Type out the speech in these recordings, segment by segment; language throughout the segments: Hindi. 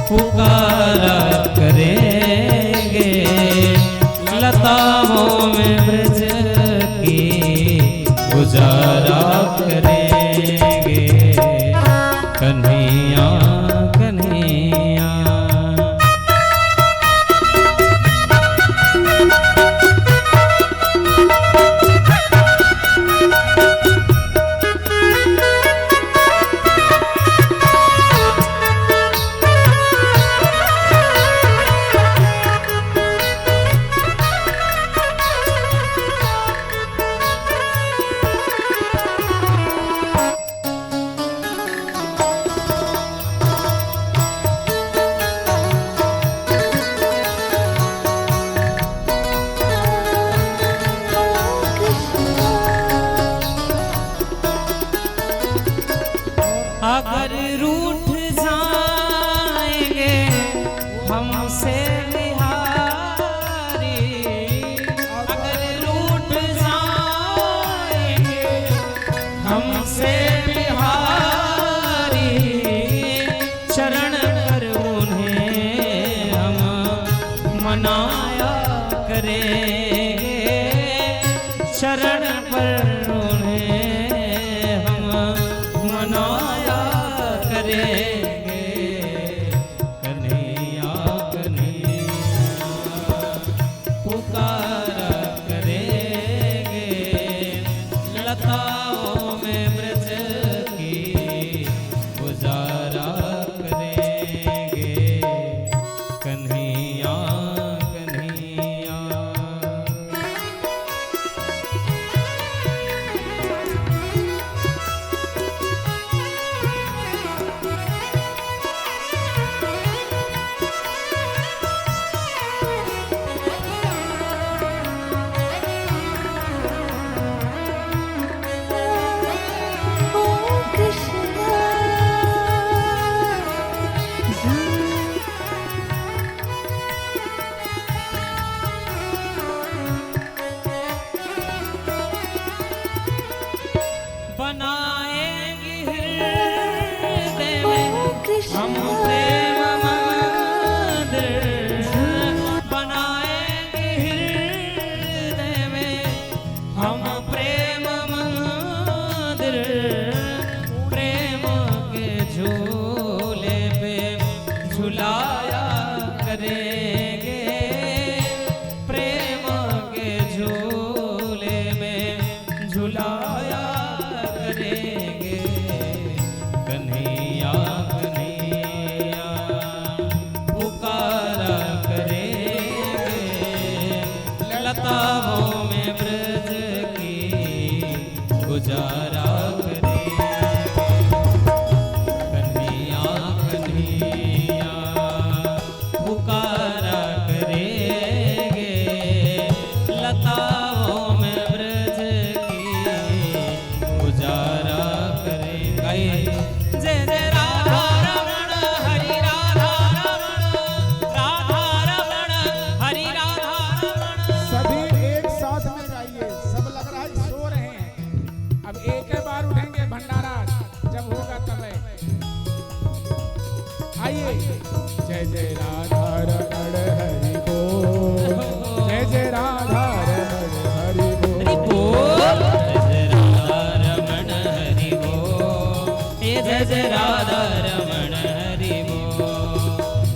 पुकारा करेंगे, लताओं में ब्रज की गुजारा करेंगे। कन्हैया कन्हैया अगर रूठ जाएंगे हमसे बिहारी, अगर रूठ जाएंगे हमसे बिहारी, शरण पर उन्हें हम मनाया करेंगे, शरण पर उन्हें हम मनाया करेंगे। कन्हैया कन्हैया पुकारा करेंगे, लताओं में ब्रज की गुजारा करेंगे। कन्हैया कन्हैया बनाएंगे हृदय में हम प्रेम मंदिर, बनाएंगे हृदय में हम प्रेम मंदिर, प्रेम के झूले पे झुलाया करेंगे, प्रेम के झूले में झुलाया करेंगे। कन्हैया कन्हैया पुकारा करेंगे, लताओं में ब्रज की गुजारा करेंगे। कन्हैया कन्हैया पुकारा करेंगे, लताओं में ब्रज गुजारा करेगा। जय जय राधा रमण हरि राधा रमण, राधा रमण हरि राधा रमण। सभी एक साथ में गाइए, सब लग रहा है सो रहे हैं। अब एक बार उठेंगे, भंडारा जब होगा तब आइए। जय जय राधा रमण हरि बोल, जय जय राधा रमण हरि बोल, जय जय राधा रमण हरि बोल, जय जय राधा रमण हरि बोल,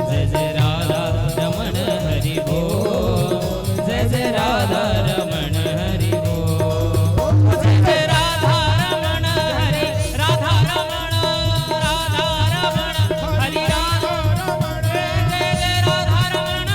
जय जय राधा रमण हरि बोल, जय जय राधा रमण हरि राधा रमण, राधा रमण हरि राधा रमण, जय जय राधा रमण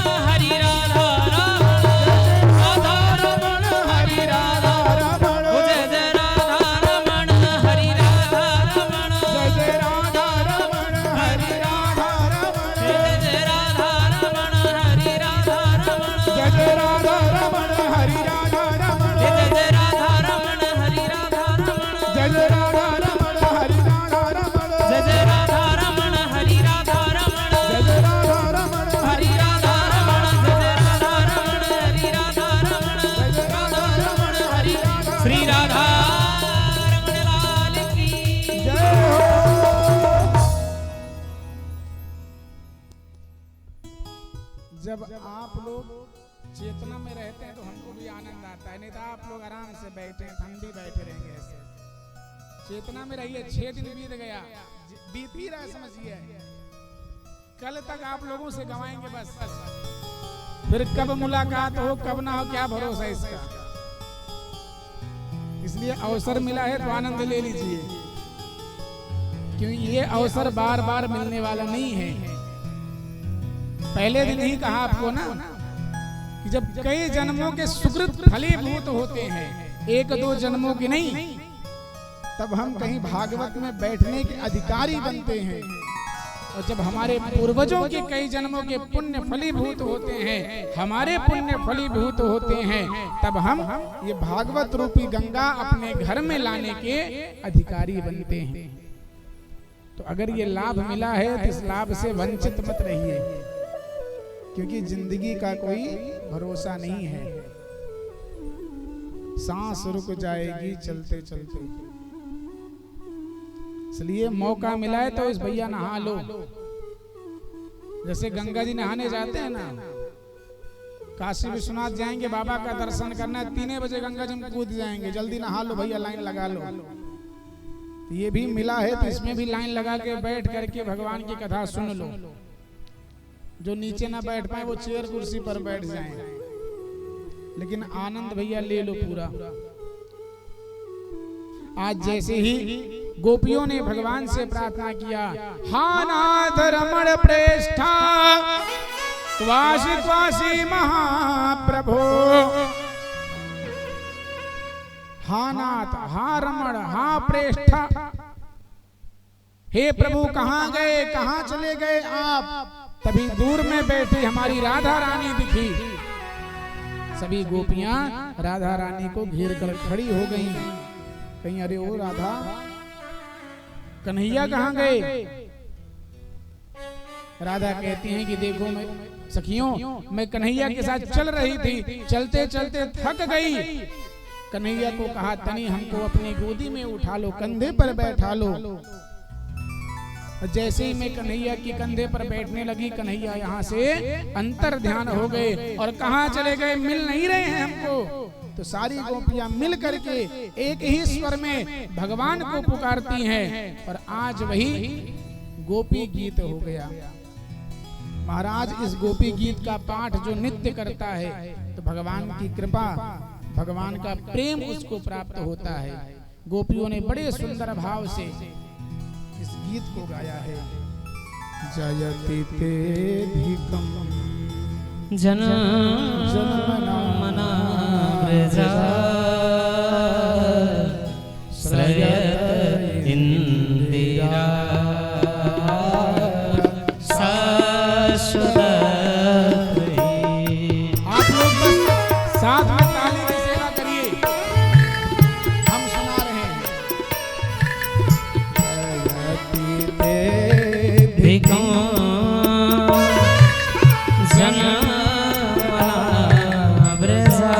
जब आप लोग चेतना में रहते हैं तो हमको भी आनंद आता है, नहीं तो आप लोग आराम से बैठे हैं, हम भी बैठे रहेंगे ऐसे। चेतना में रहिए। 6 दिन बीत गया, बीत ही रहा समझिए। कल तक आप लोगों से गवाएंगे बस, फिर कब मुलाकात हो कब ना हो क्या भरोसा इसका। इसलिए अवसर मिला है तो आनंद ले लीजिए, क्योंकि ये अवसर बार बार मिलने वाला नहीं है। पहले दिन ही कहा आपको ना कि जब कई जन्मों के सुकृत फलीभूत होते हैं, 1-2 जन्मों की नहीं, तब हम कहीं भागवत में बैठने के अधिकारी बनते हैं। और जब हमारे पूर्वजों के कई जन्मों के पुण्य फलीभूत होते हैं, हमारे पुण्य फलीभूत होते हैं, तब हम ये भागवत रूपी गंगा अपने घर में लाने के अधिकारी बनते हैं। तो अगर ये लाभ मिला है तो इस लाभ से वंचित मत रहिए, क्योंकि जिंदगी का कोई भरोसा नहीं है। सांस रुक जाएगी चलते चलते, इसलिए मौका मिला है तो इस भैया नहा लो। जैसे गंगा जी नहाने जाते हैं ना, काशी विश्वनाथ जाएंगे बाबा का दर्शन करना है, 3 बजे गंगा जी में कूद जाएंगे, जल्दी नहा लो भैया, लाइन लगा लो। तो ये भी मिला है तो इसमें भी लाइन लगा के बैठ करके भगवान की कथा सुन लो। जो नीचे ना बैठ पाए वो चेयर कुर्सी पर बैठ जाएं, लेकिन आनंद भैया ले लो पूरा। आज जैसे ही गोपियों ने भगवान से प्रार्थना किया, हा नाथ रमण प्रेष्ठा त्वासी त्वासी महाप्रभो, हा नाथ, हा रमण, हा प्रेष्ठा, हे प्रभु कहाँ गए, कहाँ चले गए आप। तभी दूर में बैठी हमारी राधा रानी दिखी। सभी गोपियां राधा रानी को घेर कर खड़ी हो गईं। कहीं अरे ओ राधा, कन्हैया कहाँ गए। राधा कहती हैं कि देखो मैं सखियों, मैं कन्हैया के साथ चल रही थी, चलते चलते थक गई। कन्हैया को कहा तनी हमको अपनी गोदी में उठा लो, कंधे पर बैठा लो। जैसे ही मैं कन्हैया की कंधे पर बैठने लगी, कन्हैया यहाँ से अंतर ध्यान हो गए और कहाँ चले गए, मिल नहीं रहे हैं हमको। तो सारी गोपियां मिल करके एक ही स्वर में भगवान को पुकारती हैं, और आज वही गोपी गीत हो गया। महाराज इस गोपी गीत का पाठ जो नित्य करता है, तो भगवान की कृपा, भगवान का प्रेम उसको प्राप्त होता है। गोपियों ने बड़े सुंदर भाव से इस गीत को गाया है। जयति तेधिकम जनमना व्रजा श्रयत इंदिरा शाश्वत। आप लोग बस साथ में ताली की सेवा करिए, हम सुना रहे हैं। जयति तेधिकम जनमना व्रजा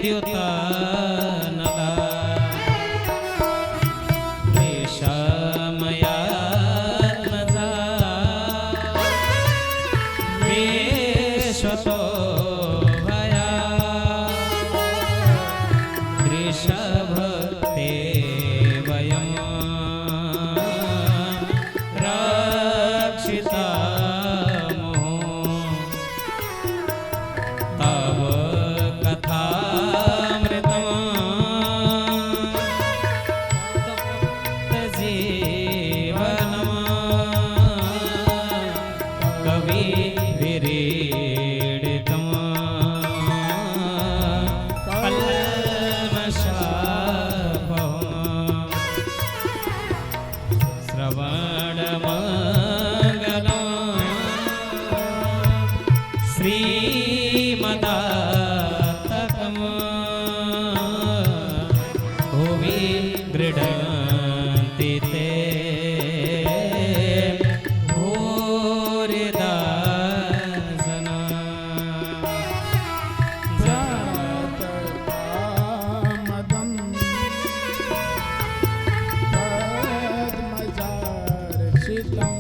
द्युतनला वृषमयात्मजा विश्वतो भया वृषभते वयं रक्षिता श्रीमदातकम् भुवि गृह्णन्ति ते भूरिदा जना मदं पद्मजार्चितं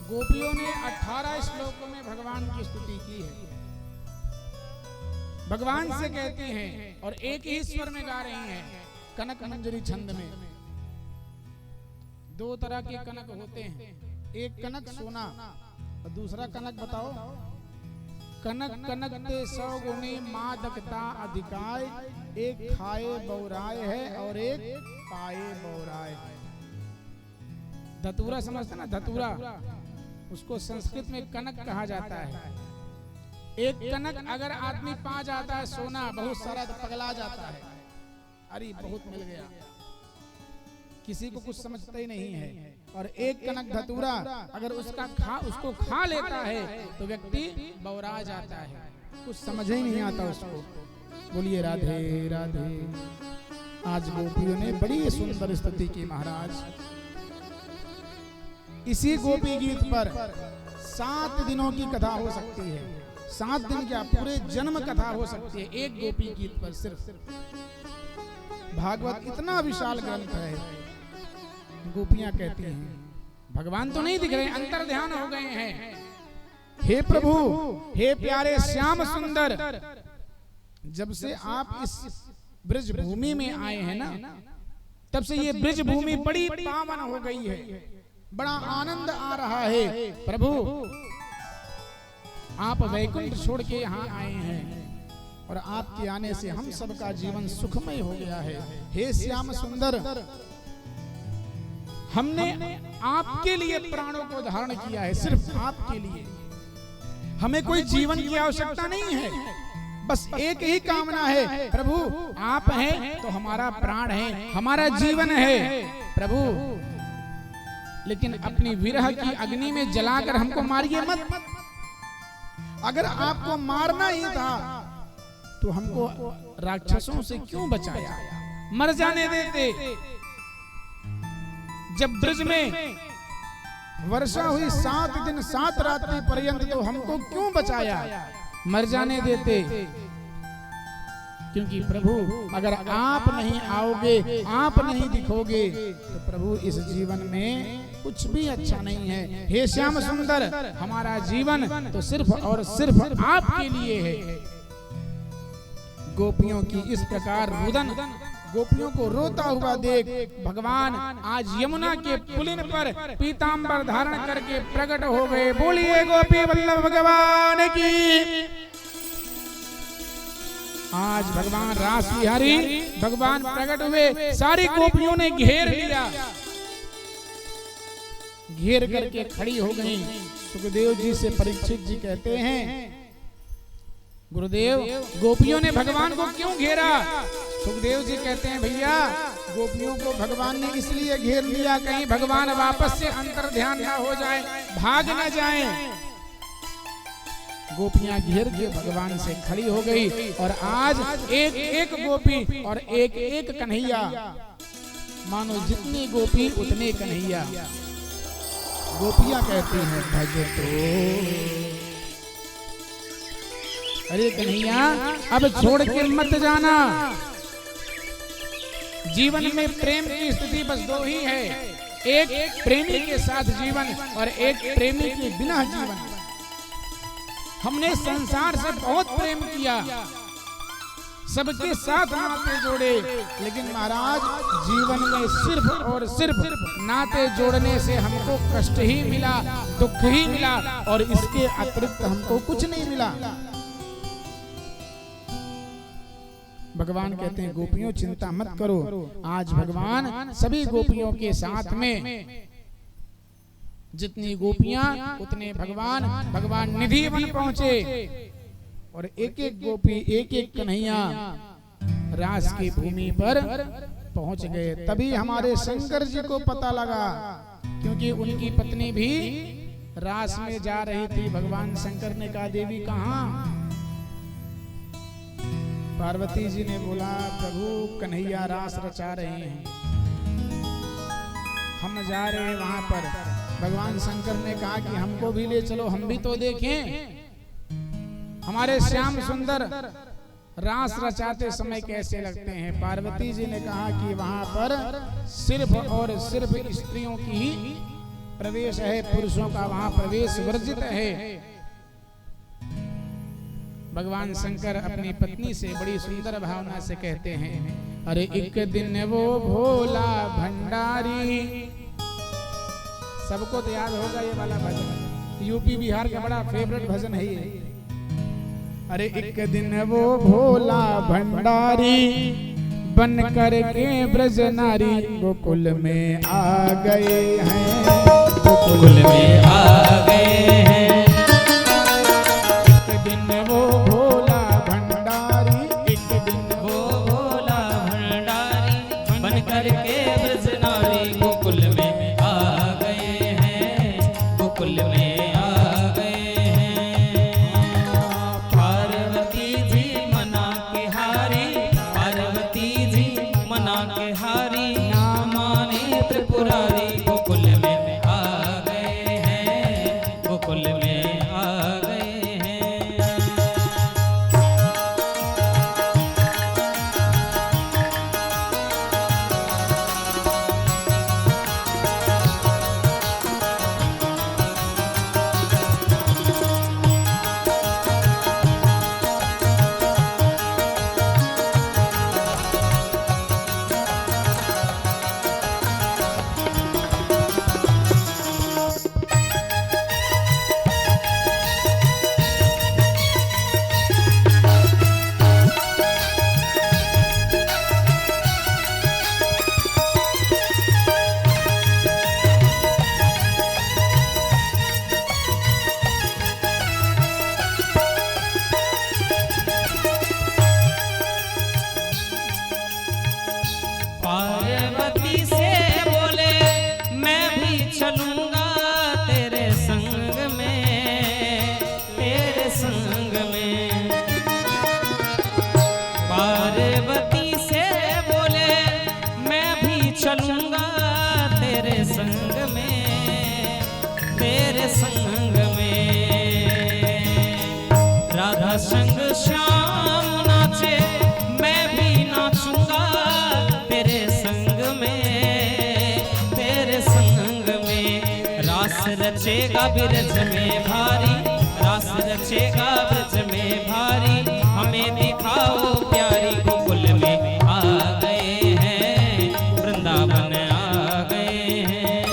गोपियों ने 18 श्लोकों में भगवान की स्तुति की है। भगवान से कहती हैं और एक ही स्वर में गा रही हैं, कनक मंजरी छंद में। दो तरह के कनक होते हैं, एक कनक सोना और दूसरा कनक बताओ। कनक कनक ते 100 गुणी मादकता अधिकाय, एक खाए बौराय है और एक पाए बौराय है। धतूरा समझते ना, धतूरा, उसको संस्कृत में कनक कहा जाता है। एक कनक अगर आदमी पा जाता है सोना, बहुत सारा तो पगला जाता है, अरे बहुत मिल गया, किसी को कुछ समझता ही नहीं है। और एक कनक धतूरा अगर उसको खा लेता है तो व्यक्ति बौरा जाता है, कुछ समझ ही नहीं आता उसको। बोलिए राधे राधे। आज गोपियों ने बड़ी सुंदर स्तुति की महाराज। इसी गोपी गीत पर 7 दिनों की कथा हो सकती है। 7 दिन क्या, पूरे जन्म कथा हो सकती है एक गोपी गीत पर सिर्फ। भागवत इतना विशाल ग्रंथ है। गोपियां कहती हैं भगवान तो नहीं दिख रहे, अंतर ध्यान हो गए हैं। हे प्रभु, हे प्यारे श्याम सुंदर, जब से आप इस ब्रज भूमि में आए हैं ना, तब से ये ब्रज भूमि बड़ी पावन हो गई है, बड़ा आनंद आ रहा है। प्रभु आप वैकुंठ छोड़ के यहाँ आए हैं और आपके आने से हम सबका जीवन सुखमय हो गया है। हे श्याम सुंदर, हमने आपके लिए प्राणों को धारण किया है, सिर्फ आपके लिए। हमें कोई जीवन की आवश्यकता नहीं है, बस एक ही कामना है, प्रभु आप हैं तो हमारा प्राण है, हमारा जीवन है प्रभु। लेकिन अपनी विरह की अग्नि में जलाकर हमको मारिए मत। अगर आपको मारना ही था तो हमको राक्षसों से क्यों बचाया, मर जाने देते। जब ब्रज में वर्षा हुई 7 दिन 7 रात्रि पर्यंत, तो हमको क्यों बचाया, मर जाने देते। क्योंकि प्रभु अगर आप नहीं आओगे, आप नहीं दिखोगे, तो प्रभु इस जीवन में कुछ भी अच्छा नहीं है। हे श्याम सुंदर, हमारा जीवन तो सिर्फ और सिर्फ आपके लिए है। गोपियों की इस प्रकार रुदन, गोपियों को रोता हुआ देख भगवान आज यमुना के पुलिन पर पीतांबर धारण करके प्रकट हो गए। बोलिए गोपी वल्लभ भगवान की। आज भगवान रास बिहारी भगवान प्रकट हुए, सारी गोपियों ने घेर लिया, घेर करके खड़ी हो गई। सुखदेव जी से परीक्षित जी कहते हैं, गुरुदेव गोपियों ने भगवान को क्यों घेरा? सुखदेव जी कहते हैं, भैया गोपियों को भगवान ने इसलिए घेर लिया कहीं भगवान वापस से अंतर ध्यान न हो जाए, भाग न जाए। गोपियां घेर के भगवान से खड़ी हो गई और आज एक एक गोपी और एक एक कन्हैया, मानो जितनी गोपी उतने कन्हैया। गोपियां कहती हैं, भजतो अरे कन्हैया अब छोड़ के मत जाना। जीवन में प्रेम की स्थिति बस दो ही है, एक प्रेमी के साथ जीवन और एक प्रेमी के बिना जीवन। हमने संसार से बहुत प्रेम किया, सबके साथ नाते जोड़े, लेकिन महाराज जीवन में सिर्फ और सिर्फ नाते जोड़ने से हमको कष्ट ही मिला, दुख ही मिला और इसके अतिरिक्त हमको कुछ नहीं मिला। भगवान कहते हैं, गोपियों चिंता मत करो, आज भगवान सभी गोपियों के साथ में, जितनी गोपियां उतने भगवान, भगवान निधि वन पहुंचे और एक एक गोपी एक एक कन्हैया रास की भूमि पर पहुंच गए। तभी हमारे शंकर जी को पता लगा, क्योंकि उनकी पत्नी भी रास में जा रही थी। भगवान शंकर ने कहा, देवी कहाँ? पार्वती जी ने बोला, प्रभु कन्हैया रास रचा रहे हैं, हम जा रहे हैं वहां पर। भगवान शंकर ने कहा कि हमको भी ले चलो, हम भी तो देखें हमारे श्याम सुंदर रास रचाते समय कैसे लगते हैं। पार्वती जी ने कहा कि वहां पर सिर्फ और सिर्फ स्त्रियों की ही प्रवेश है, पुरुषों का वहां प्रवेश वर्जित है। भगवान शंकर अपनी पत्नी से बड़ी सुंदर भावना से कहते हैं, अरे एक दिन वो भोला भंडारी। सबको तो याद होगा ये वाला भजन, यूपी बिहार का बड़ा फेवरेट भजन है ये। अरे एक दिन वो भोला भंडारी बन कर के ब्रज नारी गोकुल में आ गए हैं, गोकुल में आ गए हैं। एक दिन वो भोला भंडारी, एक दिन वो भोला भंडारी बन कर के ब्रज नारी गोकुल में आ गए हैं, गोकुल में आ गए हैं। पार्वती जी मना के हारी, पार्वती जी मना के हारी, ना माने त्रिपुरारी गोकुल में आ गए हैं, गोकुल में आ गए हैं। पार्वती से बोले, मैं भी चलूंगा तेरे संग में, तेरे संग में। पार्वती से बोले, मैं भी चलूंगा तेरे संग में, तेरे संग में। राधा संग श्याम नाचे, रचेगा ब्रज में भारी, रास रचेगा ब्रज में भारी, हमें दिखाओ प्यारी। गोकुल में आ गए हैं, वृंदावन आ गए हैं।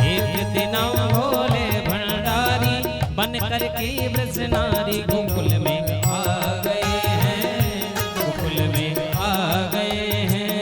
एक दिन भोले भंडारी बन करके ब्रज नारी गोकुल में आ गए हैं, गोकुल में आ गए हैं।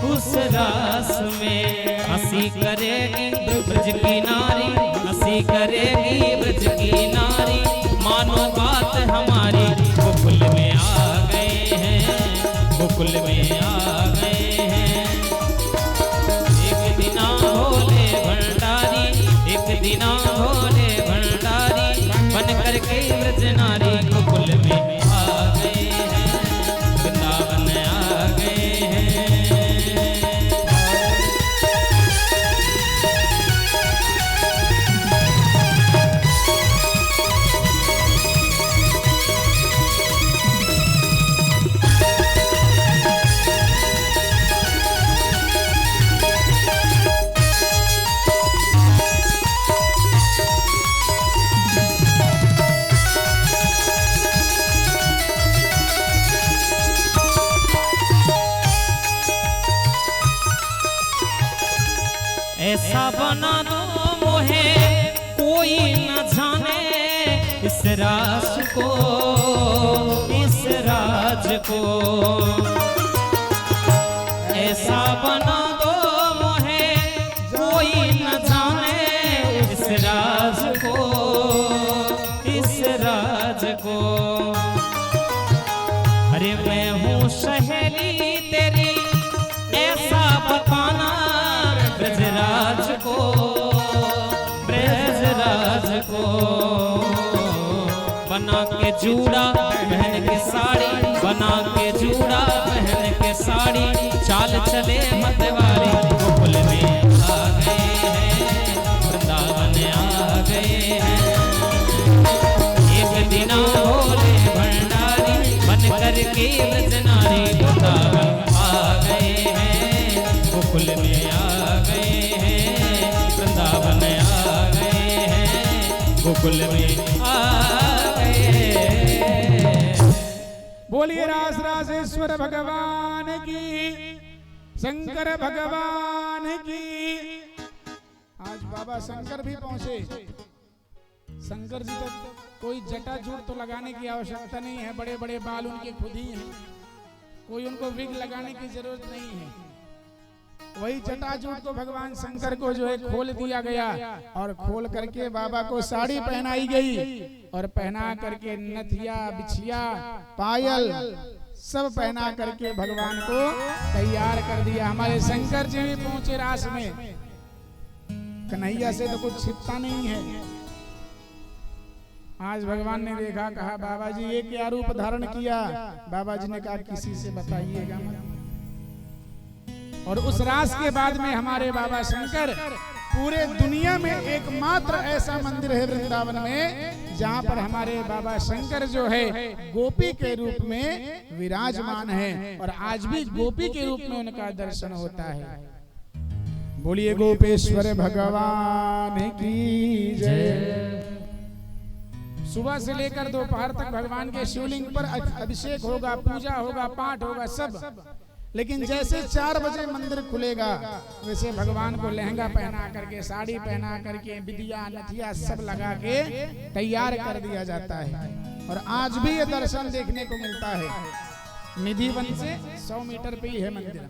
उस रास में हंसी करेगी ब्रज की नारी, हंसी करेगी ब्रज की नारी, मानो बात हमारी। गोकुल में आ गए हैं, गोकुल में आ गए हैं। एक दिना भोले भंडारी, एक दिना भोले भंडारी बन करके ब्रज नारी गोकुल में आ गए हैं, वृंदावन आ गए हैं। ऐसा बना दो मोहे कोई न जाने इस राज को, इस राज को। ऐसा बना दो मोहे कोई न जाने इस राज को, इस राज को। अरे मैं हूँ सहेली तेरी ऐसा बताना ब्रजराज को, ब्रजराज को। बना के जूड़ा पहन के साड़ी, बना के जूड़ा पहन के साड़ी, चाल चले मतवारी गोकुल में आ गए हैं, वृंदावन आ गए हैं। एक दिना भोले भंडारी बन करके ब्रज नारी वृंदावन आ गए हैं, गोकुल में आ गए हैं, वृंदावन आ गए हैं, गोकुल में आ गए हैं। बोलिए रास रासेश्वर भगवान की, शंकर भगवान की। आज बाबा शंकर भी पहुंचे। शंकर जी तक कोई जटा जूट तो लगाने की आवश्यकता नहीं है, बड़े बड़े बाल उनके खुद ही हैं, कोई उनको विग लगाने की जरूरत नहीं है। वही जटाजूट को भगवान शंकर को जो है खोल दिया गया और खोल करके बाबा को साड़ी पहनाई गई और पहना करके नथिया बिछिया पायल सब पहना करके भगवान को तैयार कर दिया। हमारे शंकर जी भी पहुंचे रास में। कन्हैया से तो कुछ छिपता नहीं है। आज भगवान ने देखा, कहा बाबा जी ये क्या रूप धारण किया। बाबा जी ने कहा किसी से बताइएगा मत। और उस रास के बाद में हमारे बाबा शंकर पूरे दुनिया में एकमात्र ऐसा मंदिर है वृंदावन में जहाँ पर हमारे बाबा शंकर जो है गोपी के रूप में विराजमान है और आज भी गोपी के रूप में उनका दर्शन होता है। बोलिए गोपेश्वर भगवान की जय। सुबह से लेकर दोपहर तक भगवान के शिवलिंग पर अभिषेक होगा, पूजा होगा, पाठ होगा सब, लेकिन जैसे 4 बजे मंदिर खुलेगा वैसे भगवान को लहंगा पहना करके, साड़ी पहना करके, बिदिया नथिया सब लगा के तैयार कर दिया जाता है। और आज भी ये दर्शन देखने को मिलता है। निधिवन से 100 मीटर पे ही है मंदिर,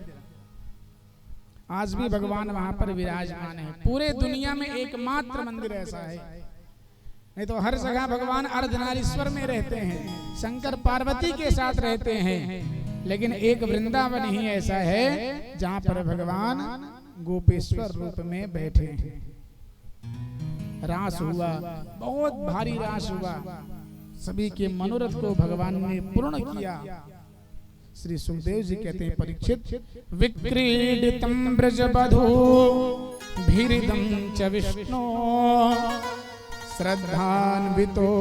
आज भी भगवान वहां पर विराजमान है। पूरे दुनिया में एकमात्र मंदिर ऐसा है, नहीं तो हर जगह भगवान अर्धनारीश्वर में रहते हैं, शंकर पार्वती के साथ रहते हैं, लेकिन एक वृंदावन ही ऐसा है जहाँ पर भगवान गोपेश्वर रूप में बैठे हैं। रास हुआ, बहुत भारी रास हुआ, सभी के मनोरथ को भगवान ने पूर्ण किया। श्री सुखदेव जी कहते हैं, परीक्षित विक्रीडितम ब्रजबधू भीरिदम च विष्णु श्रद्धान्वितो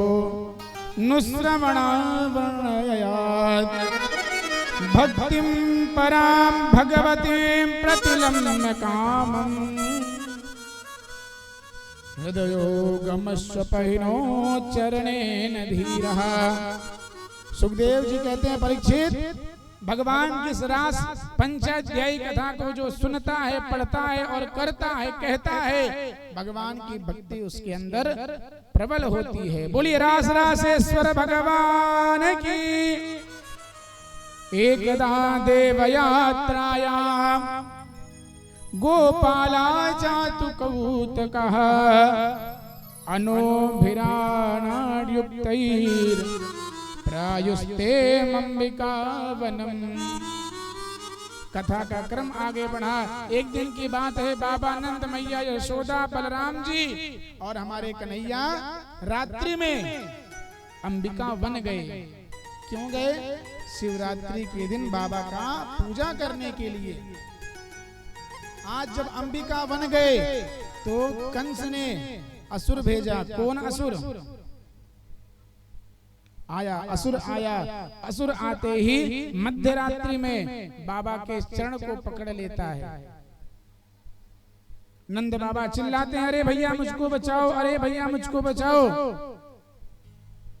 नुश्रवणा वर्णयात् भक्तिं परां भगवतीं प्रतिलम्य कामम् हृदयोगमस्वपहिनो चरणेन धीरः। सुखदेव जी कहते हैं, परीक्षित भगवान की रास पंचाध्यायी कथा को जो सुनता है, पढ़ता है और करता है, कहता है, भगवान की भक्ति उसके अंदर प्रबल होती है। बोलिए रास रासेश्वर भगवान की। एकदा देवयात्रायां गोपाला जातु कौतुकः अनोभिराणायुक्तैर् प्रायुस्ते अंबिका वनम। कथा का क्रम आगे बढ़ा। एक दिन की बात है, बाबा नंद, मैया यशोदा, बलराम जी और हमारे कन्हैया रात्रि में अंबिका वन गए। क्यों गए? शिवरात्रि के दिन बाबा का पूजा करने के लिए। आज जब अंबिका वन गए तो कंस ने असुर भेजा। कौन असुर? आया, असुर आया। असुर आते ही मध्य रात्रि में बाबा के चरण को पकड़ लेता है। नंद बाबा चिल्लाते हैं, अरे भैया मुझको बचाओ, अरे भैया मुझको बचाओ।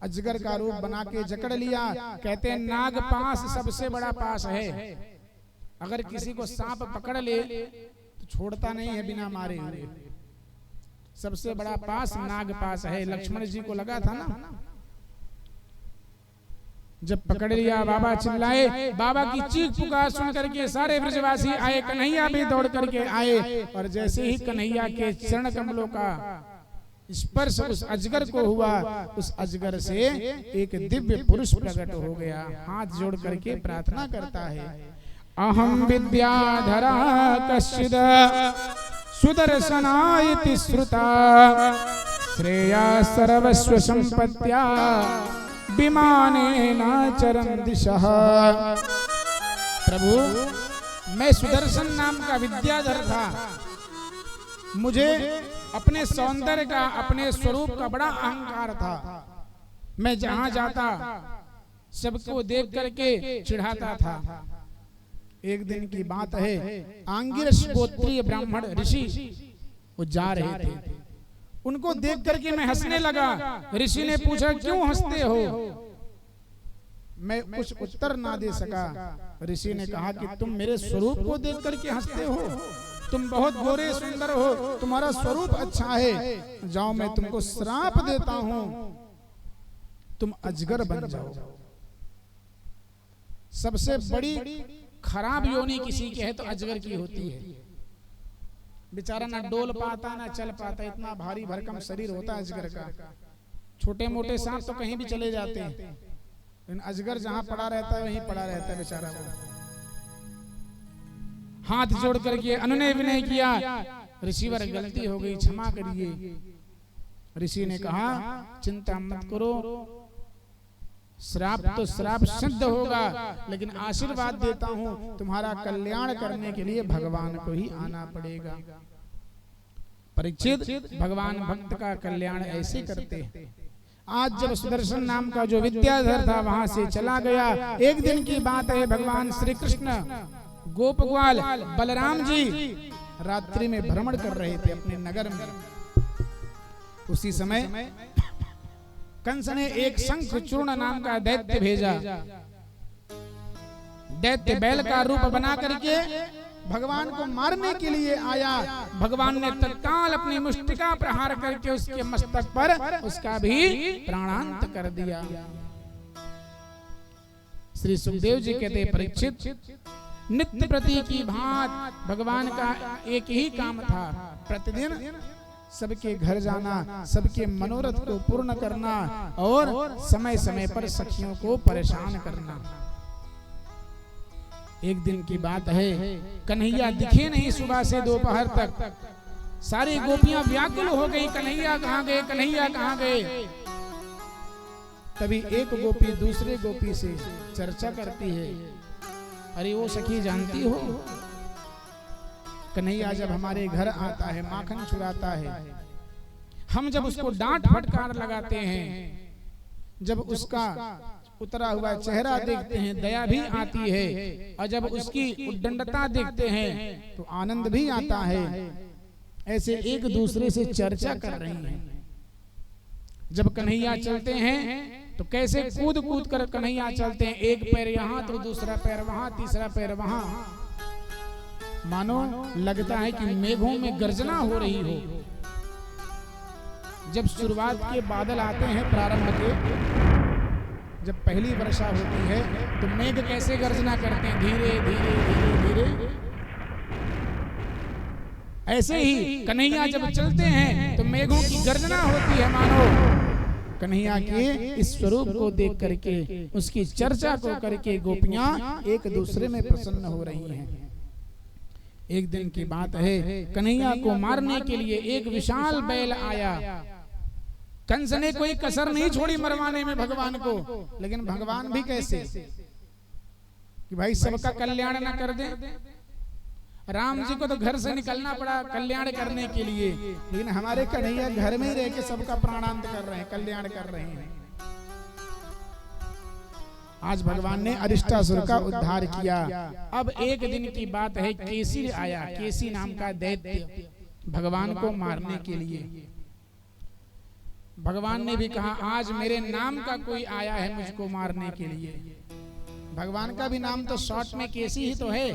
अजगर का रूप बना के जकड़ लिया। कहते हैं नाग पास सबसे बड़ा पास है। अगर किसी को सांप पकड़ ले तो छोड़ता नहीं है बिना मारे हुए। सबसे बड़ा पास नाग पास है। लक्ष्मण जी को लगा था ना, जब पकड़ लिया बाबा चिल्लाए। बाबा की चीख पुकार सुन करके सारे ब्रजवासी आए, कन्हैया भी दौड़ करके आए। और जैसे ही कन्हैया के चरण कमलों का स्पर्श उस अजगर को हुआ, उस अजगर से एक दिव्य पुरुष प्रकट हो गया। हाथ जोड़ करके प्रार्थना करता है, अहम विद्याधरा कश्चिद सुदर्शनायति श्रुता श्रेया सर्वस्व संपत्त्या विमानेन चरन् दिशः। प्रभु, मैं सुदर्शन नाम का विद्याधर था। मुझे अपने सौंदर्य का, अपने स्वरूप का बड़ा अहंकार था। मैं जहां जाता सबको देख करके चिढ़ाता था। एक दिन की बात है, आंगिरस गोत्रीय ब्राह्मण ऋषि वो जा रहे थे। उनको देख करके मैं हंसने लगा। ऋषि ने पूछा, क्यों हंसते हो? मैं कुछ उत्तर ना दे सका। ऋषि ने कहा कि तुम मेरे स्वरूप को देख करके हंसते हो। तुम बहुत गोरे सुंदर हो, तुम्हारा स्वरूप अच्छा है। जाओ, मैं तुमको श्राप देता हूं, तुम अजगर बन जाओ। सबसे बड़ी खराब योनि किसी की है तो अजगर की होती है। बेचारा ना डोल पाता ना चल पाता, इतना भारी भरकम शरीर होता है अजगर का। छोटे मोटे सांप तो कहीं भी चले जाते हैं, लेकिन अजगर जहां पड़ा रहता है वहीं पड़ा रहता है बेचारा वो। हाथ जोड़ करके अनुनय विनय किया, ऋषिवर गलती हो गई, क्षमा करिए। ऋषि ने कहा, चिंता मत करो, श्राप तो श्राप सिद्ध होगा, लेकिन आशीर्वाद देता हूं, तुम्हारा कल्याण करने के लिए भगवान को ही आना पड़ेगा। परीक्षित, भगवान भक्त का कल्याण ऐसे करते हैं। आज जब सुदर्शन नाम का जो विद्याधर था वहां से चला गया, एक दिन की बात है, भगवान श्री कृष्ण गोप ग्वाल बलराम जी रात्रि में भ्रमण कर रहे थे अपने नगर में। उसी समय कंस ने एक शंखचूर्ण नाम का दैत्य भेजा। दैत्य बैल का रूप बना करके भगवान को मारने के लिए आया। भगवान ने तत्काल अपनी मुष्टिका प्रहार करके उसके मस्तक पर उसका भी प्राणांत कर दिया। श्री सुखदेव जी कहते, परीक्षित, नित्य प्रति की भांत भगवान का एक ही काम था, प्रतिदिन सबके घर जाना, सबके मनोरथ को पूर्ण करना और समय समय पर सखियों को परेशान करना। एक दिन की बात है, कन्हैया दिखे नहीं सुबह से दोपहर तक। सारी गोपियां व्याकुल हो गई, कन्हैया कहाँ गए, कन्हैया कहाँ गए। तभी एक गोपी दूसरे गोपी से चर्चा करती है, अरे वो सखी जानती हो, कन्हैया जब हमारे घर आता है, माखन चुराता है, हम जब उसको डांट फटकार लगाते हैं, जब उसका उतरा हुआ चेहरा देखते हैं दया भी आती है, और जब उसकी उद्दंडता देखते हैं तो आनंद भी आता है। ऐसे एक दूसरे से चर्चा कर रही हैं। जब कन्हैया चलते हैं तो कैसे कूद कूद कर कन्हैया चलते हैं, एक पैर यहाँ तो दूसरा पैर वहां, तीसरा पैर वहां, मानो लगता है कि मेघों में गर्जना हो रही हो। जब शुरुआत के बादल आते हैं, प्रारंभ के जब पहली वर्षा होती है तो मेघ कैसे गर्जना करते हैं, धीरे धीरे धीरे धीरे। ऐसे ही कन्हैया जब चलते हैं तो मेघों की गर्जना होती है, मानो कन्हैया के इस स्वरूप को देख करके, उसकी चर्चा को करके गोपियां एक दूसरे में प्रसन्न हो रही हैं। एक दिन की बात है, कन्हैया को मारने के लिए एक विशाल बैल आया। कंस ने कोई कसर नहीं छोड़ी मरवाने में भगवान को, लेकिन भगवान भी कैसे कि भाई सबका कल्याण न कर दे। राम जी को तो घर से निकलना पड़ा कल्याण करने के लिए, लेकिन हमारे कन्हैया घर में ही रह के सबका प्राणांत कर रहे हैं, कल्याण कर रहे हैं। आज भगवान ने अरिष्टासुर का उद्धार किया। अब एक दिन की बात है, केसी आया, केसी नाम का दैत्य भगवान को मारने के लिए। भगवान ने भी कहा, आज मेरे नाम का कोई आया है मुझको मारने के लिए। भगवान का भी नाम तो शॉर्ट में केसी ही तो है,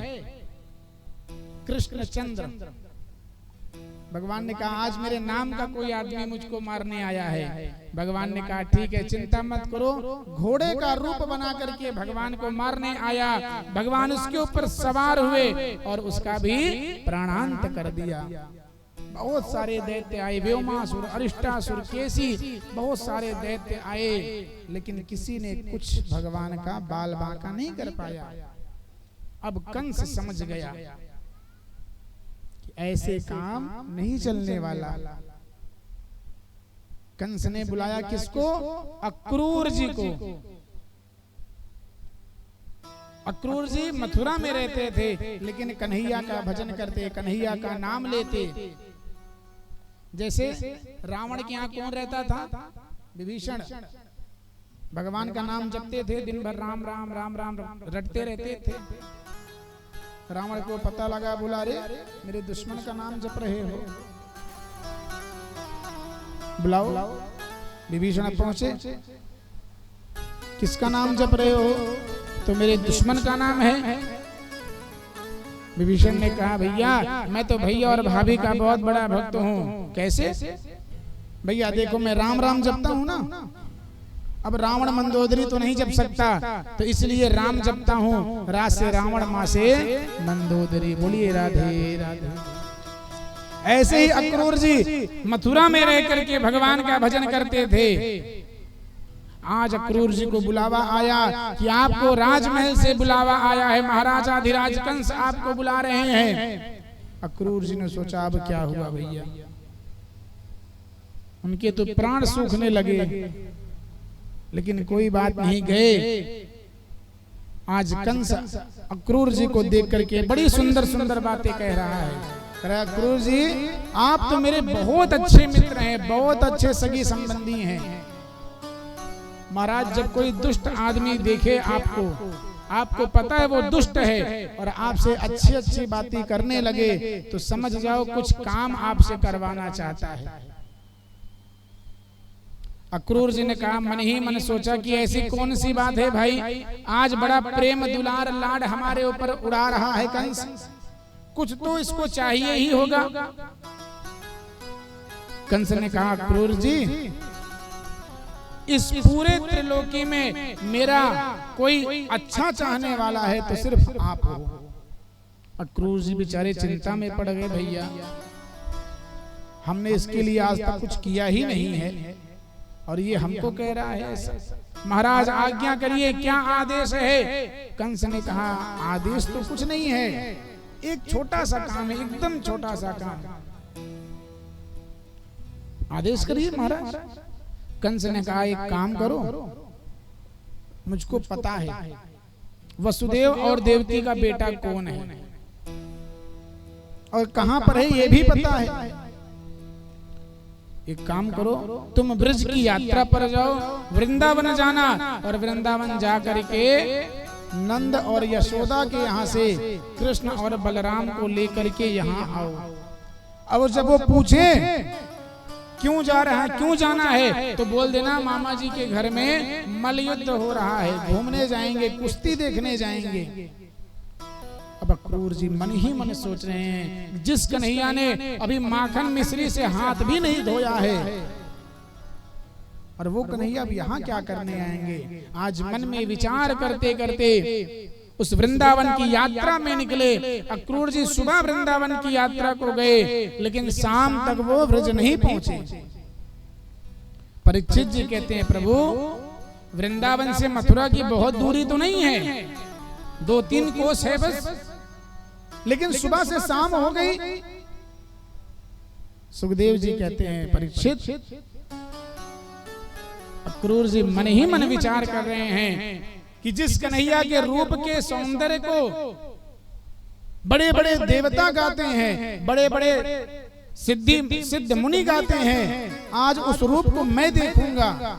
कृष्णचंद्र। भगवान ने कहा, आज मेरे नाम का कोई आदमी मुझको मारने आया है। भगवान ने कहा, ठीक है, चिंता मत करो। घोड़े का रूप बना करके भगवान को मारने आया। भगवान उसके ऊपर सवार हुए और उसका भी प्राणांत कर दिया। बहुत सारे दैत्य आए, व्योमासुर, अरिष्टासुर, केसी, बहुत सारे दैत्य आए, लेकिन किसी ने कुछ भगवान का बाल बांका नहीं कर पाया। अब कंस समझ गया कि ऐसे काम नहीं चलने वाला। कंस ने बुलाया किसको? अक्रूर जी को। अक्रूर जी मथुरा में रहते थे, लेकिन कन्हैया का भजन करते, कन्हैया का नाम लेते। जैसे रावण के यहाँ कौन रहता था? विभीषण। भगवान का नाम जपते थे, दिन भर राम राम राम राम रटते रहते थे। रावण को पता लगा, बोला, रे मेरे दुश्मन का नाम जप रहे हो, बुलाओ। विभीषण पहुंचे, किसका नाम जप रहे हो? तो मेरे दुश्मन का नाम है। विभीषण ने कहा, भैया मैं तो भैया और भाभी का बहुत बड़ा भक्त हूँ। कैसे? भैया देखो, मैं राम राम जपता हूँ ना। अब रावण मंदोदरी तो नहीं जप सकता, तो इसलिए राम जपता हूँ। रात से रावण, माँ से मंदोदरी। बोलिए राधे राधे। ऐसे ही अक्रूर जी मथुरा में रह करके भगवान का भजन करते थे। आज अक्रूर जी को बुलावा आया कि आपको राजमहल से बुलावा आया है, महाराजा धीराज कंस आपको बुला रहे हैं। अक्रूर जी ने सोचा, अब क्या हुआ भैया, उनके तो प्राण सूखने लगे, लेकिन कोई बात नहीं, गए। आज कंस अक्रूर जी को देख करके बड़ी सुंदर सुंदर बातें कह रहा है। क्रूर जी आप तो मेरे बहुत अच्छे मित्र हैं, बहुत अच्छे सगी संबंधी हैं। महाराज जब कोई दुष्ट आदमी देखे आपको पता है वो दुष्ट है और आपसे अच्छी अच्छी बातें करने लगे तो समझ जाओ कुछ काम आपसे करवाना चाहता है। अक्रूर जी ने कहा, मन ही मन सोचा कि ऐसी कौन सी बात है भाई, आज बड़ा प्रेम दुलार लाड हमारे ऊपर उड़ा रहा है कंस, कुछ तो इसको चाहिए ही होगा। कंस ने कहा, अक्रूर जी इस पूरे त्रिलोकी में मेरा कोई अच्छा चाहने वाला है तो सिर्फ आप हो। अक्रूर जी बेचारे चिंता में पड़ गए, भैया हमने इसके लिए आज तक कुछ किया ही नहीं है और ये हमको कह रहा है ऐसा। महाराज आज्ञा करिए, क्या आदेश है? कंस ने कहा, आदेश तो कुछ नहीं है, एक छोटा सा काम है, एकदम छोटा सा काम, आदेश करिए महाराज। कंस ने कहा, एक काम करो, मुझको पता है वसुदेव और देवकी का बेटा कौन है और कहां पर है ये भी पता है। एक काम करो, तुम ब्रज की यात्रा पर जाओ, वृंदावन जाना और वृंदावन जा करके नंद और यशोदा के यहाँ से कृष्ण और बलराम को लेकर के यहाँ आओ। अब जब वो पूछे क्यों जा रहा है, क्यों जाना है, तो बोल देना मामा जी के घर में मल्लयुद्ध हो रहा है, घूमने जाएंगे, कुश्ती देखने जाएंगे। अब अक्रूर जी मन ही मन सोच रहे हैं, जिस कन्हैया ने अभी माखन मिश्री से हाथ भी नहीं धोया है और वो कन्हैया अब यहाँ क्या करने आएंगे। आज मन में विचार करते करते उस वृंदावन की यात्रा में निकले। अक्रूर जी सुबह वृंदावन की यात्रा को गए, लेकिन शाम तक वो ब्रज नहीं पहुंचे। परीक्षित जी कहते हैं, प्रभु वृंदावन से मथुरा की बहुत दूरी तो नहीं है, 2-3 कोस है बस, लेकिन सुबह से शाम हो गई। सुखदेव जी कहते हैं, परीक्षित अक्रूर जी मन ही मन विचार कर रहे हैं कि जिस कन्हैया के रूप के सौंदर्य को बड़े बड़े देवता गाते हैं, बड़े बड़े सिद्ध मुनि गाते हैं, आज उस रूप को मैं देखूंगा,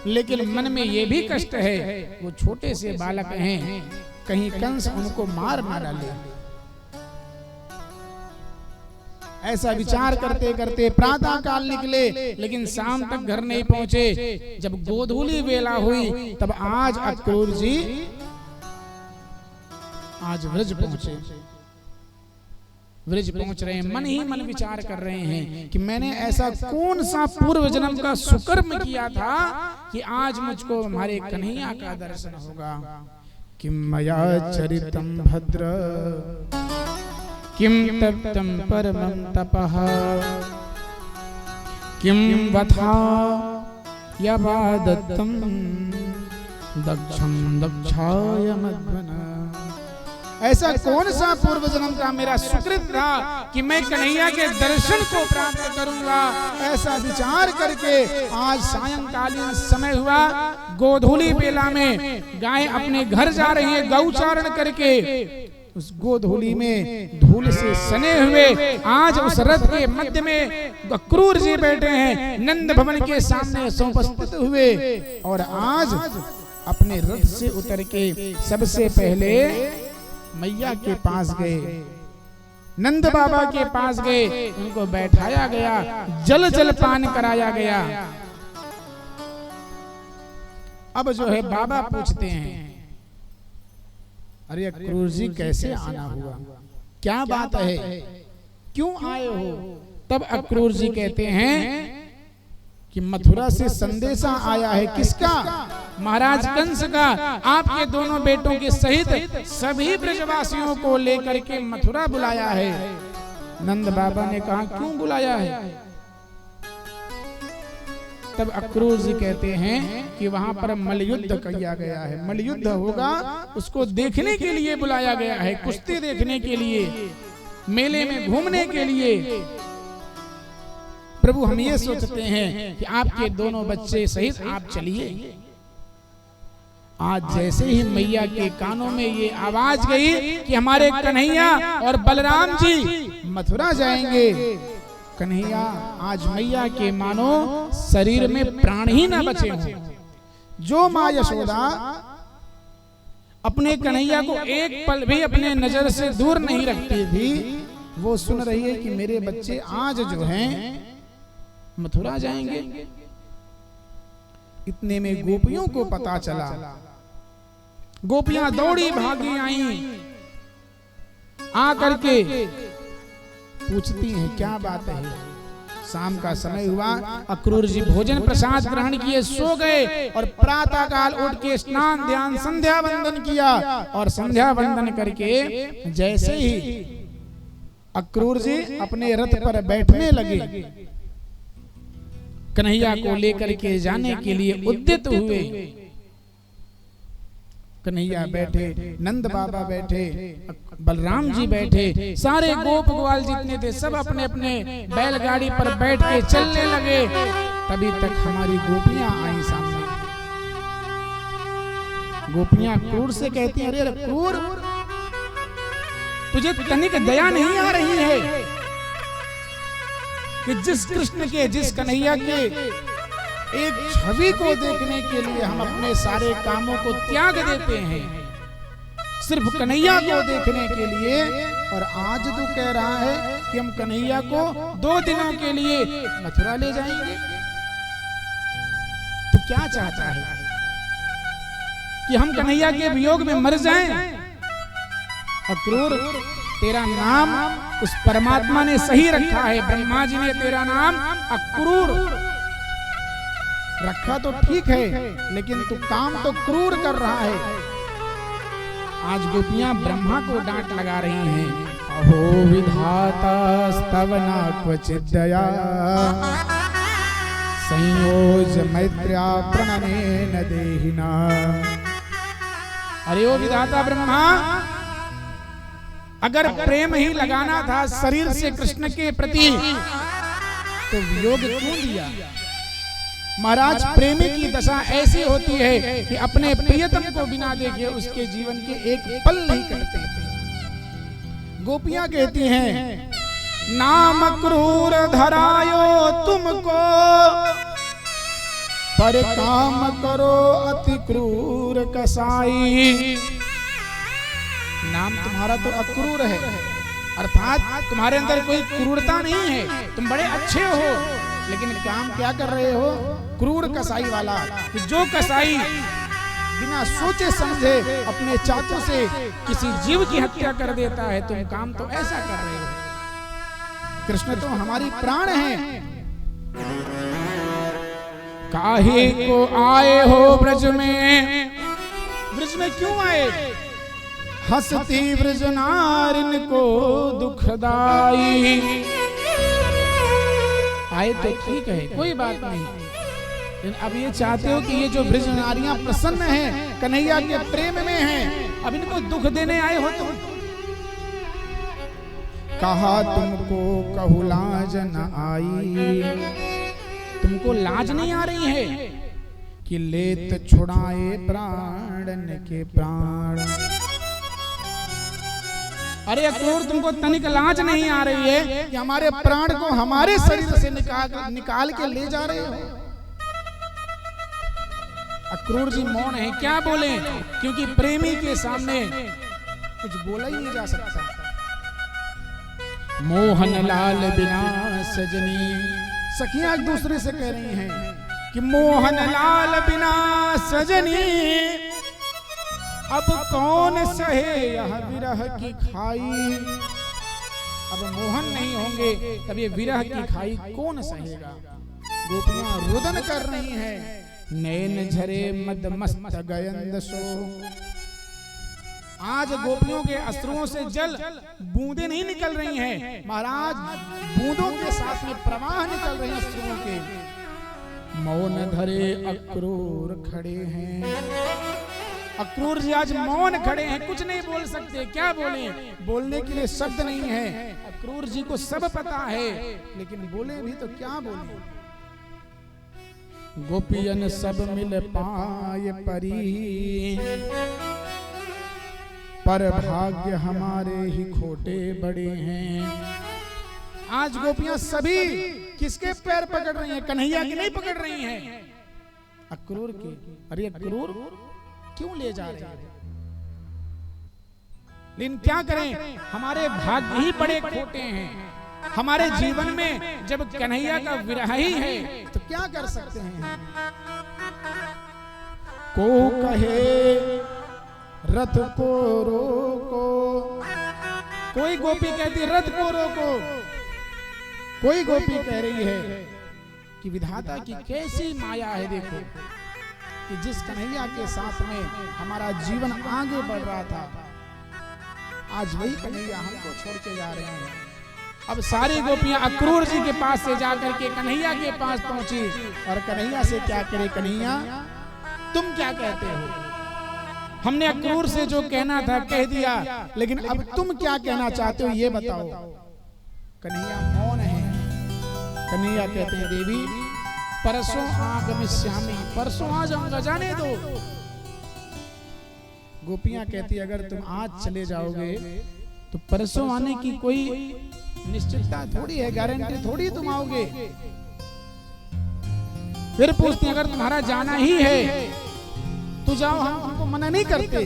लेकिन मन में ये भी कष्ट है वो छोटे से बालक हैं, कहीं कंस उनको मार ना डाले। ऐसा विचार करते करते प्रातः काल निकले, लेकिन शाम तक घर नहीं पहुंचे। जब गोधूली बेला हुई तब आज अक्रूर जी आज व्रज पहुंचे। व्रज पहुंच रहे हैं, मन ही मन विचार कर रहे हैं कि मैंने ऐसा कौन सा पूर्व जन्म का सुकर्म किया था कि आज मुझको हमारे कन्हैया का दर्शन होगा। किम मया चरितम भद्र किम तप्तं परमं तपः किम वथा यवादत्तं दक्षं दक्षाय मध्वना। ऐसा कौन सा पूर्व जन्म का मेरा सुकृत था कि मैं कन्हैया के दर्शन को प्राप्त करूंगा। ऐसा विचार करके आज सायंकालीन समय हुआ, गोधूली बेला में गाय अपने घर जा रही है गौचारण करके, उस गोधूली में धूल से सने हुए आज उस रथ के मध्य में अक्रूर जी बैठे हैं, नंद भवन के सामने उपस्थित हुए और आज अपने रथ से उतर के सबसे पहले मैया के पास गए, नंद बाबा के पास गए, उनको बैठाया गया, जल पान कराया गया। अब जो है बाबा पूछते हैं, अरे अक्रूर जी कैसे आना हुआ, क्या बात है, क्यों आए हो? तब अक्रूर जी कहते हैं कि मथुरा से संदेशा आया है। किसका? महाराज कंस का, आपके दोनों बेटों के सहित सभी ब्रजवासियों को लेकर के मथुरा बुलाया है। नंद बाबा ने कहा, क्यों बुलाया है? तब अक्रूर जी कहते हैं कि वहां पर मल्लयुद्ध किया गया है, मल्लयुद्ध होगा, उसको देखने के लिए बुलाया गया है, कुश्ती देखने के लिए, मेले में घूमने के लिए। प्रभु हम ये सोचते हैं कि आपके दोनों बच्चे सहित आप चलिए। आज जैसे ही मैया के कानों में ये आवाज गई कि हमारे कन्हैया और बलराम जी मथुरा जाएंगे। कन्हैया आज मैया के मानो शरीर में प्राण ही ना बचे हों। जो माँ यशोदा अपने कन्हैया को एक पल भी अपने नजर से दूर नहीं रखती थी, वो सुन रही है कि मेरे बच्चे आज जो हैं मथुरा जाएंगे। इतने में गोपियों को पता चला। गोपियां दौड़ी भागी आई, आकर के पूछती हैं क्या बात है। शाम का समय हुआ, अक्रूर जी भोजन प्रसाद ग्रहण किए, सो गए और प्रातः काल उठ के स्नान ध्यान संध्या वंदन किया। और संध्या वंदन करके जैसे ही अक्रूर जी अपने रथ पर बैठने लगे, कन्हैया को लेकर के जाने के लिए उद्यत हुए। कन्हैया बैठे, नंद बाबा बैठे, बलराम जी बैठे, सारे गोप ग्वाल जितने थे सब अपने अपने बैलगाड़ी पर बैठ के चलने लगे। तभी तक हमारी गोपियां आई सामने। गोपियां क्रूर से कहती हैं, अरे क्रूर, तुझे तनिक दया नहीं आ रही है कि जिस कृष्ण के, जिस कन्हैया के एक छवि को देखने के लिए हम अपने सारे कामों को त्याग देते हैं, सिर्फ कन्हैया को देखने के लिए। और आज तू कह रहा है कि हम कन्हैया को 2 दिनों के लिए मथुरा ले जाएंगे। तू क्या चाहता है कि हम कन्हैया के वियोग में मर जाएं? अक्रूर, तेरा नाम उस परमात्मा ने सही रखा है। ब्रह्मा जी ने तेरा नाम अक्रूर रखा तो ठीक है, लेकिन तू काम तो क्रूर कर रहा है। आज गोपियां ब्रह्मा को डांट लगा रही हैं। अहो विधाता स्तवना क्वचित दया, संयोज मैत्र्या प्रणमेन देहिना। अरे ओ विधाता ब्रह्मा, अगर प्रेम ही लगाना था शरीर से कृष्ण के प्रति तो वियोग क्यों दिया? महाराज, प्रेमी की दशा ऐसी होती है कि अपने प्रियतम को बिना देखे उसके जीवन के एक पल नहीं कटते। गोपियां कहती हैं, नाम क्रूर धरायो तुमको, पर काम करो अति क्रूर कसाई। नाम तुम्हारा तो अक्रूर है, अर्थात तुम्हारे अंदर कोई क्रूरता नहीं है, तुम बड़े अच्छे हो, लेकिन काम क्या कर रहे हो? क्रूर कसाई वाला। कि जो कसाई बिना सोचे समझे अपने चाकू से किसी जीव की हत्या कर देता है, तुम काम तो ऐसा कर रहे हो। कृष्ण तो हमारी प्राण हैं। काहे को आए हो ब्रज में? ब्रज में क्यों आए? हंसती ब्रज नारिन को दुखदाई। आए तो ठीक है, कोई बात नहीं, लेकिन अब ये चाहते हो कि ये जो ब्रज नारियां प्रसन्न हैं, कन्हैया के प्रेम में हैं, अब इनको दुख देने आए हो तुम। कहा तुमको कहू लाज न आई, तुमको लाज नहीं आ रही है कि लेत छुड़ाए प्राणन के प्राण। अरे अक्रूर, तुमको तनिक लाज नहीं आ रही है कि हमारे प्राण को हमारे शरीर से निकाल के ले जा रहे हो? अक्रूर जी मौन है, क्या बोले, क्योंकि प्रेमी के सामने कुछ बोला ही नहीं जा सकता। मोहन लाल बिना सजनी, सखियां एक दूसरे से कह रही हैं कि मोहन लाल बिना सजनी, अब कौन सहे यह विरह की खाई। अब मोहन नहीं होंगे तब ये विरह की खाई कौन सहेगा? गोपियां रुदन कर रही हैं। नैन झरे मद मस्त गयंद सो। आज गोपियों के अश्रुओं से जल बूंदे नहीं निकल रही हैं महाराज, बूंदों के साथ में प्रवाह निकल रहे हैं अश्रुओं के। मौन धरे अक्रूर खड़े हैं। अक्रूर जी आज मौन खड़े हैं, कुछ नहीं बोल सकते। क्या बोले? बोलने के लिए शब्द नहीं है। अक्रूर जी को सब पता है, लेकिन बोले भी तो क्या बोले? गोपियन सब मिल पाए परी, पर भाग्य हमारे ही खोटे बड़े हैं। आज गोपियां सभी किसके पैर पकड़ रही हैं? कन्हैया के नहीं पकड़ रही हैं, अक्रूर के। अरे अक्रूर क्यों ले जा रहे हैं? लेकिन क्या करें, हमारे भाग्य ही बड़े खोटे हैं। हमारे जीवन में जब कन्हैया का विरह ही है तो क्या कर सकते हैं? को कहे रथ को रोको, कोई गोपी कहती रथ को रोको, कोई गोपी कह रही है कि विधाता की कैसी माया है, देखो कि जिस कन्हैया के साथ में हमारा जीवन आगे बढ़ रहा था, आज वही कन्हैया हमको छोड़ के जा रहे हैं। अब सारी गोपियां अक्रूर जी के पास से जाकर के कन्हैया के पास पहुंची और कन्हैया से क्या करे, कन्हैया तुम क्या कहते हो? हमने अक्रूर से जो कहना था कह दिया, लेकिन अब तुम क्या कहना चाहते हो ये बताओ। कन्हैया मौन है। कन्हैया कहते हैं देवी परसों आगमिष्यामि, परसों आ जाऊंगा, जाने दो। गोपियां कहती अगर तुम आज चले जाओगे तो परसों आने की कोई निश्चितता थोड़ी है, गारंटी थोड़ी तुम आओगे। फिर पूछती अगर तुम्हारा जाना ही है तो जाओ, हम तुमको मना नहीं करते।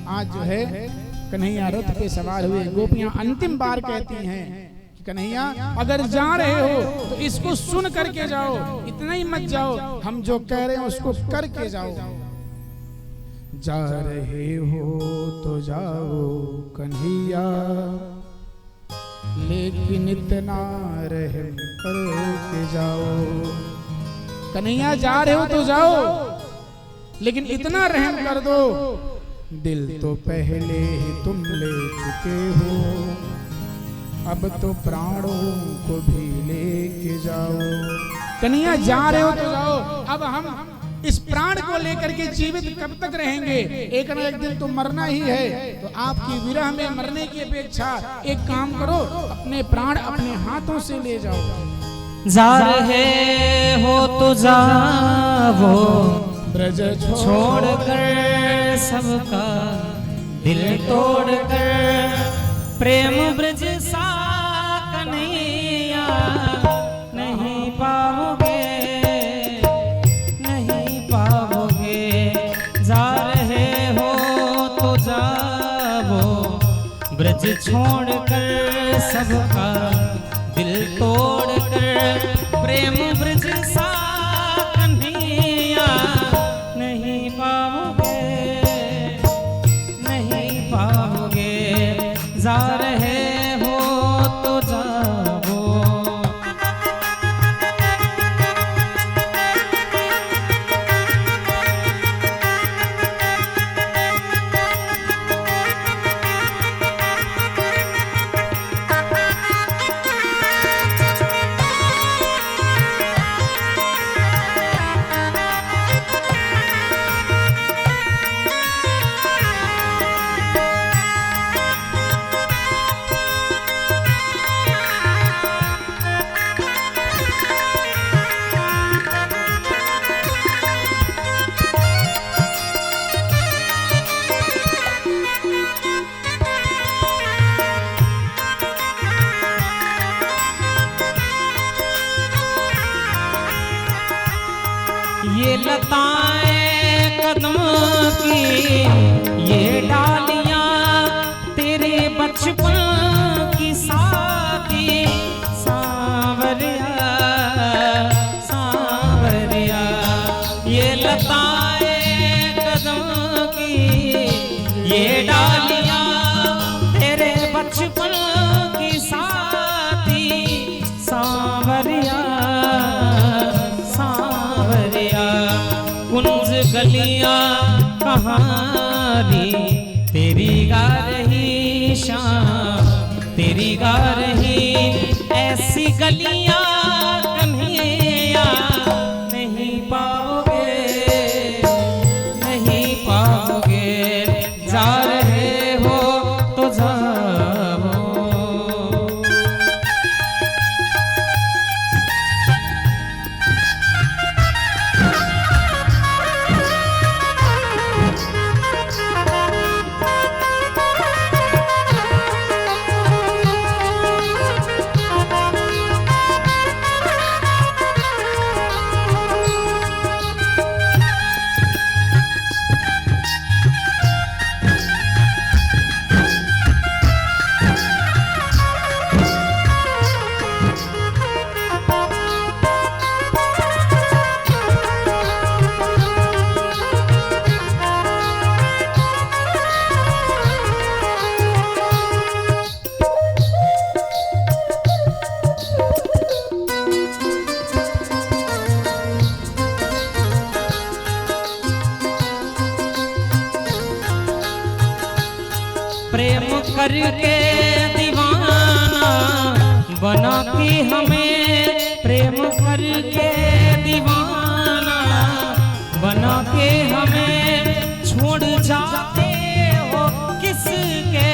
आज जो है कन्हैया रथ पे सवार हुए, गोपियां अंतिम बार कहती हैं कि कन्हैया अगर जा रहे हो तो इसको सुन करके जाओ, इतना ही मत जाओ, हम जो कह रहे हैं उसको करके जाओ। जा रहे हो तो जाओ कन्हैया, लेकिन इतना रहम करके जाओ। कन्हैया जा रहे हो तो जाओ, लेकिन इतना रहम कर दो, दिल तो पहले ही तुम ले चुके हो, अब तो प्राणों को भी लेके जाओ। कन्हैया जा रहे हो तो जाओ, अब हम इस प्राण को लेकर के जीवित कब तक रहेंगे? एक न एक दिन तो मरना ही है, तो आपकी विरह में मरने की अपेक्षा एक काम करो, अपने प्राण अपने हाथों से ले जाओ। जा रहे हो तो जाओ, ब्रज छोड़ कर सबका दिल तोड़ कर, प्रेम ब्रज सा कन्हैया नहीं पाओगे, नहीं पाओगे। जा रहे हो तो जाओ, ब्रज छोड़ कर सबका दिल तोड़ कर, प्रेम ब्रज सा कन्हैया नहीं पाओगे, नहीं पाओगे। जा रहे हो तो जाओ। ये लताएं कदम की, ये डालियां तेरे बचपन की साथी, सांवरिया सांवरिया। ये लताएं कदम की, ये डालियां तेरे बचपन की साथी, सांवरिया कुंज गलियां कहानी तेरी गा रही शाम, तेरी गा रही ऐसी गलियां कन्हैया नहीं पाओगे, नहीं पाओगे। जा रहे हो तो जाओ। प्रेम करके दीवाना बना के हमें, प्रेम करके दीवाना बना के हमें छोड़ जाते हो किसके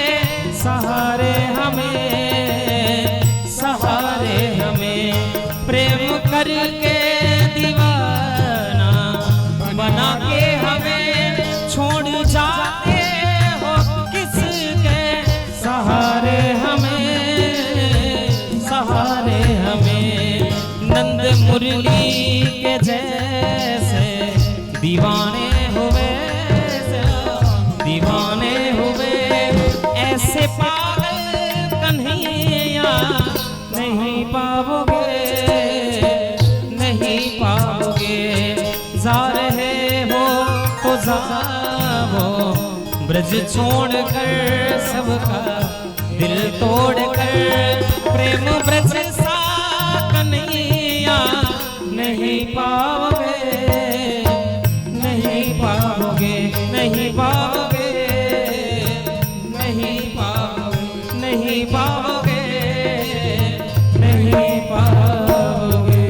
सहारे हमें, सहारे हमें। प्रेम करके दीवाना बना के हमें छोड़ जाते हो किसके सहारे हमें, सहारे हमें। नंद मुरली के जैसे दीवाने हुए, दीवाने हुए ऐसे पागल कन्हैया नहीं पाओगे, नहीं पाओगे। जा रहे हो तो जाओ ब्रज छोड़ कर सबका दिल तोड़ कर, प्रेम ब्रज सा कन्हैया नहीं पाओगे, नहीं पाओगे, नहीं पाओगे, नहीं पाओगे, नहीं पाओगे, नहीं पाओगे।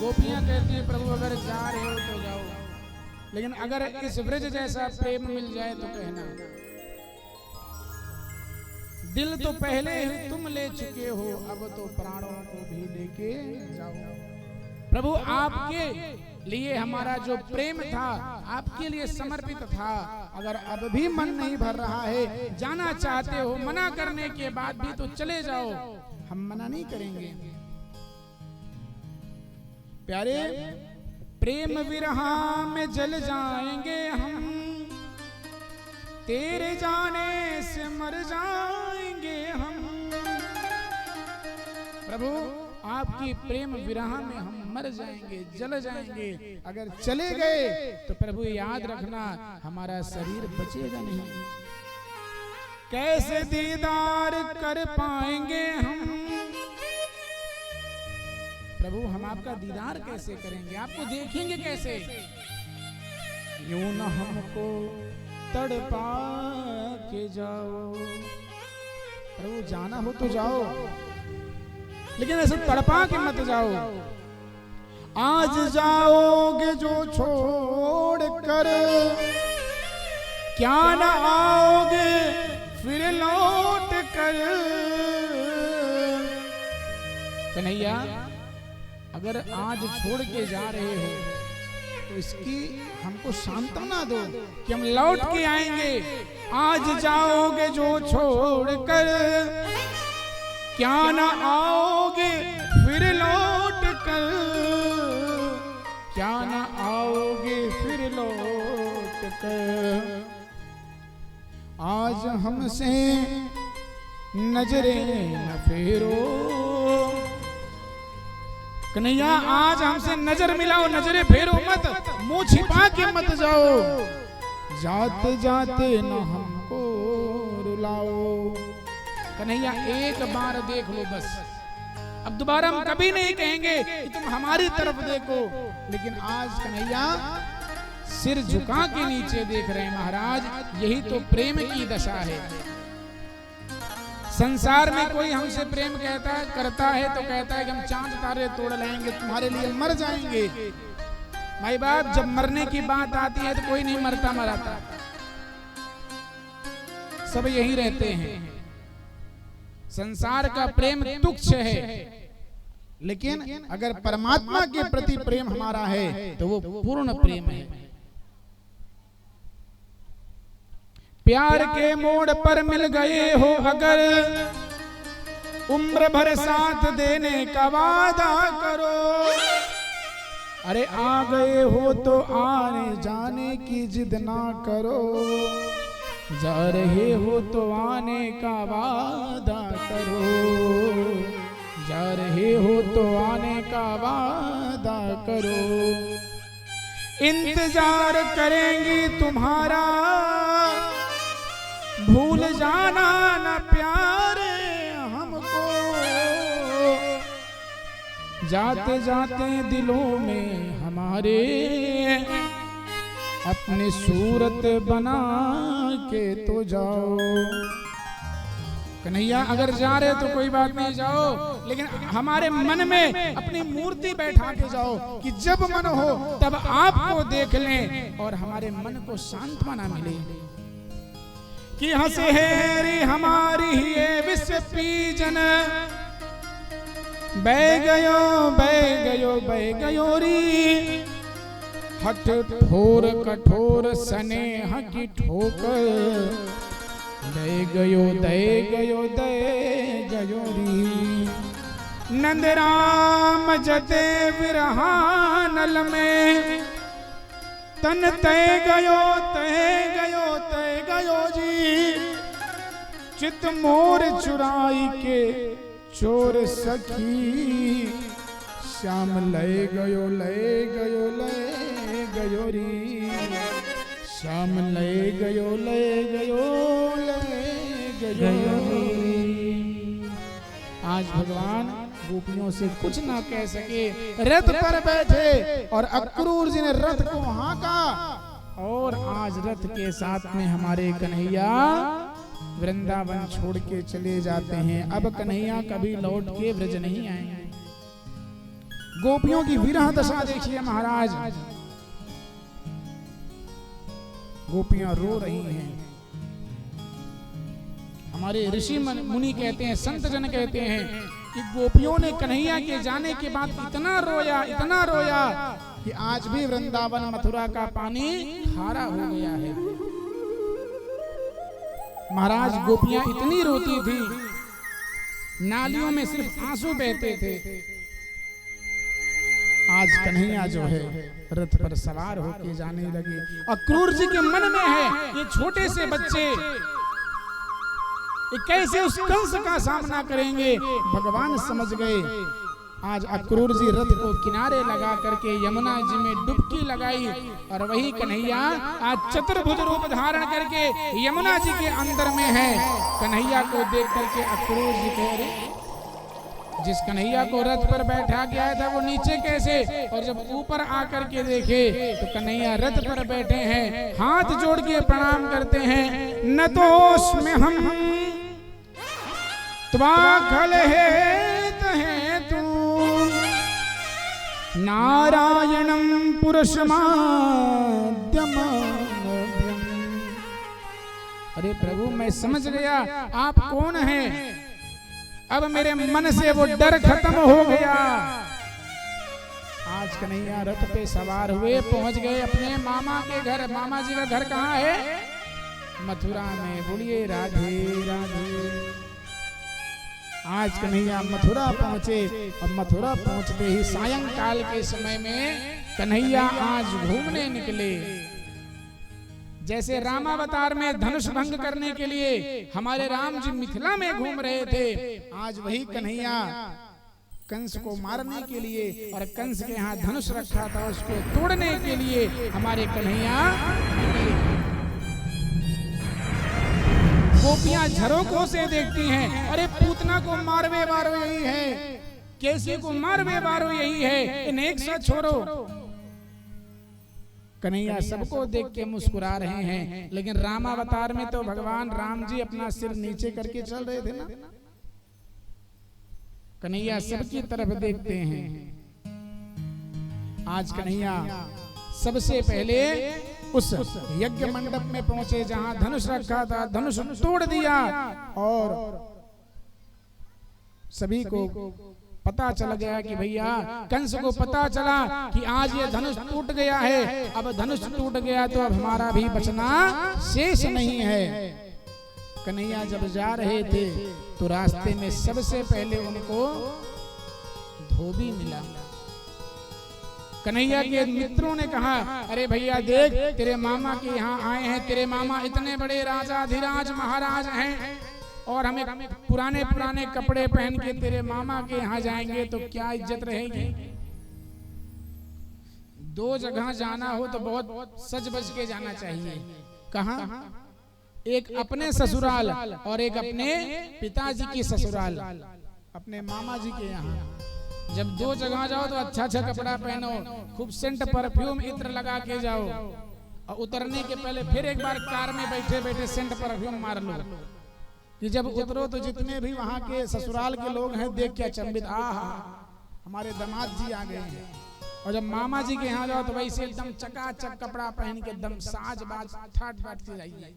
गोपियां कहती हैं प्रभु अगर जा रहे हो तो जाओ, लेकिन अगर इस ब्रज जैसा प्रेम मिल जाए तो कहना। दिल तो पहले ही तुम ले चुके हो, अब तो प्राणों को भी लेके जाओ। प्रभु आपके लिए हमारा जो प्रेम था, आपके लिए समर्पित था, अगर अब भी मन नहीं भर रहा है, जाना चाहते हो, मना करने के बाद भी तो चले जाओ, हम मना नहीं करेंगे। प्यारे, प्रेम विरहा में जल जाएंगे हम, तेरे जाने से मर जाएंगे हम। प्रभु आपकी प्रेम विरह में हम मर जाएंगे, जल जाएंगे। अगर चले गए तो प्रभु याद रखना हमारा शरीर बचेगा नहीं। कैसे दीदार कर पाएंगे हम, प्रभु हम आपका दीदार कैसे करेंगे, आपको देखेंगे कैसे। यूं न हमको तड़पा के जाओ, प्रभु जाना हो तो जाओ, लेकिन ऐसे तड़पा के मत जाओ। आज जाओगे जो छोड़ कर, क्या न आओगे फिर लौट कर। कन्हैया अगर आज छोड़ के जा रहे हो तो इसकी हमको सांत्वना दो कि हम लौट के आएंगे। आज जाओगे जो छोड़ कर, क्या ना आओगे फिर लौट कर, क्या ना आओगे फिर लौट कर। आज हमसे नजरें न फेरो, कन्हैया आज हमसे नजर मिलाओ, नजरें फेरो मत, मुंह छिपा के मत जाओ। जाते जाते न हमको रुलाओ। कन्हैया एक बार देख लो बस, अब दोबारा हम कभी नहीं कहेंगे कि तुम हमारी तरफ देखो। लेकिन आज कन्हैया सिर झुका के नीचे देख रहे हैं महाराज, यही तो प्रेम की दशा है। संसार में कोई हमसे प्रेम करता है तो कहता है कि हम चांद तारे तोड़ लाएंगे, तुम्हारे लिए मर जाएंगे। माई बाप जब मरने की बात आती है तो कोई नहीं मरता मराता, सब यही रहते हैं। संसार का प्रेम तुच्छ है, लेकिन अगर परमात्मा के प्रति प्रेम हमारा है तो वो पूर्ण प्रेम है। प्यार के मोड़ पर मिल गए हो अगर, उम्र भर साथ देने का वादा करो। अरे आ गए हो तो आने जाने की जिद ना करो, जा रहे हो तो आने का वादा करो, जा रहे हो तो आने का वादा करो। इंतजार करेंगी तुम्हारा, भूल जाना न प्यारे हमको। जाते जाते दिलों में हमारे अपनी सूरत बना के तो जाओ। कन्हैया अगर जा रहे तो कोई बात नहीं, जाओ, लेकिन हमारे मन में अपनी मूर्ति बैठा के जाओ कि जब मन हो तब आपको देख लें और हमारे मन को सांत्वना मिले कि हंसे हेरी हमारी ये विश्व पीजन, बह गयो बह गयो बह गयो री, हठ ठोर कठोर स्नेह की ठोकर, दे गयो री। नंद राम जते विरहानल में, तन तय गयो जी, चित मोर चुराई के चोर सखी, श्याम लय गयो री, श्याम लय गयो आज भगवान गोपियों से कुछ ना कह सके, रथ पर बैठे और अक्रूर जी ने रथ को हाँका और आज रथ के साथ में हमारे कन्हैया वृंदावन छोड़ के चले जाते हैं। अब कन्हैया कभी लौट के ब्रज नहीं आएंगे। गोपियों की विरह दशा देखिए महाराज, गोपियां रो रही हैं। हमारे ऋषि मुनि कहते हैं, संत जन कहते हैं कि गोपियों ने कन्हैया के जाने के बाद इतना रोया कि आज भी वृंदावन मथुरा का पानी खारा हो गया है। महाराज गोपियां इतनी रोती थी, नालियों में सिर्फ आंसू बहते थे। आज कन्हैया जो है रथ पर सवार होके जाने लगे। अक्रूर जी के मन में है ये छोटे से बच्चे ये कैसे उस कंस का सामना करेंगे। भगवान समझ गए। आज अक्रूर जी रथ को किनारे लगा करके यमुना जी में डुबकी लगाई और वही कन्हैया आज चतुर्भुज रूप धारण करके यमुना जी के अंदर में है। कन्हैया को देख करके अक्रूर जी कह रहे, जिस कन्हैया को रथ पर बैठा गया था वो नीचे कैसे, और जब ऊपर आकर के देखे तो कन्हैया रथ पर बैठे हैं, हाथ जोड़ के प्रणाम करते हैं। न तो उसमें हम त्वाखल है तू, नारायणम पुरुषमाद्यम। अरे प्रभु मैं समझ गया आप कौन हैं, अब मेरे मन से वो डर खत्म हो गया। आज कन्हैया रथ पे सवार हुए, पहुंच गए अपने मामा के घर। मामा जी का घर कहाँ है? मथुरा में। बोलिए राधे राधे। आज कन्हैया मथुरा पहुंचे और मथुरा पहुंचते ही सायंकाल के समय में कन्हैया आज घूमने निकले। जैसे रामावतार में धनुष भंग करने के लिए हमारे राम जी मिथिला में घूम रहे थे, आज वही कन्हैया कंस को मारने के लिए, और कंस के यहाँ धनुष रखा था उसको तोड़ने के लिए हमारे कन्हैया। गोपियां झरोकों से देखती हैं, अरे पूतना को मारवे वारो यही है, केसी को मारवे वारो यही है, इन एक साथ छोड़ो। कन्हैया सबको देख के मुस्कुरा रहे हैं, लेकिन रामावतार में तो भगवान राम जी अपना सिर नीचे करके चल रहे थे ना। कन्हैया सबकी तरफ देखते हैं। आज कन्हैया सबसे पहले उस यज्ञ मंडप में पहुंचे जहां धनुष रखा था, धनुष तोड़ दिया और सभी को पता चल गया कि भैया कंस को पता चला कि आज ये धनुष टूट गया है। अब धनुष टूट गया तो अब हमारा भी बचना शेष नहीं है। कन्हैया जब जा रहे थे तो रास्ते में सबसे पहले उनको धोबी मिला। कन्हैया के मित्रों ने कहा, अरे भैया देख तेरे मामा के यहाँ आए हैं, तेरे मामा इतने बड़े राजाधिराज महाराज हैं और हमें पुराने पुराने कपड़े पहन के तेरे मामा के यहाँ जाएंगे तो क्या इज्जत रहेगी। दो जगह जाना हो तो बहुत सज बज के जाना चाहिए। कहाँ? एक अपने ससुराल और एक अपने पिताजी की ससुराल, अपने मामा जी के यहाँ। जब दो जगह जाओ तो अच्छा अच्छा कपड़ा पहनो, खूब सेंट परफ्यूम इत्र लगा के जाओ। और उतरने के पहले फिर एक बार कार में बैठे बैठे सेंट परफ्यूम मार लो कि जब उतरो तो जितने भी वहां के ससुराल के लोग हैं देख के अचंभित, आहा हमारे दामाद जी आ गए हैं। और जब मामा जी के यहाँ जाओ तो वैसे एकदम चकाचक कपड़ा पहन के एकदम साज बाज ठाट बाट के जाइए।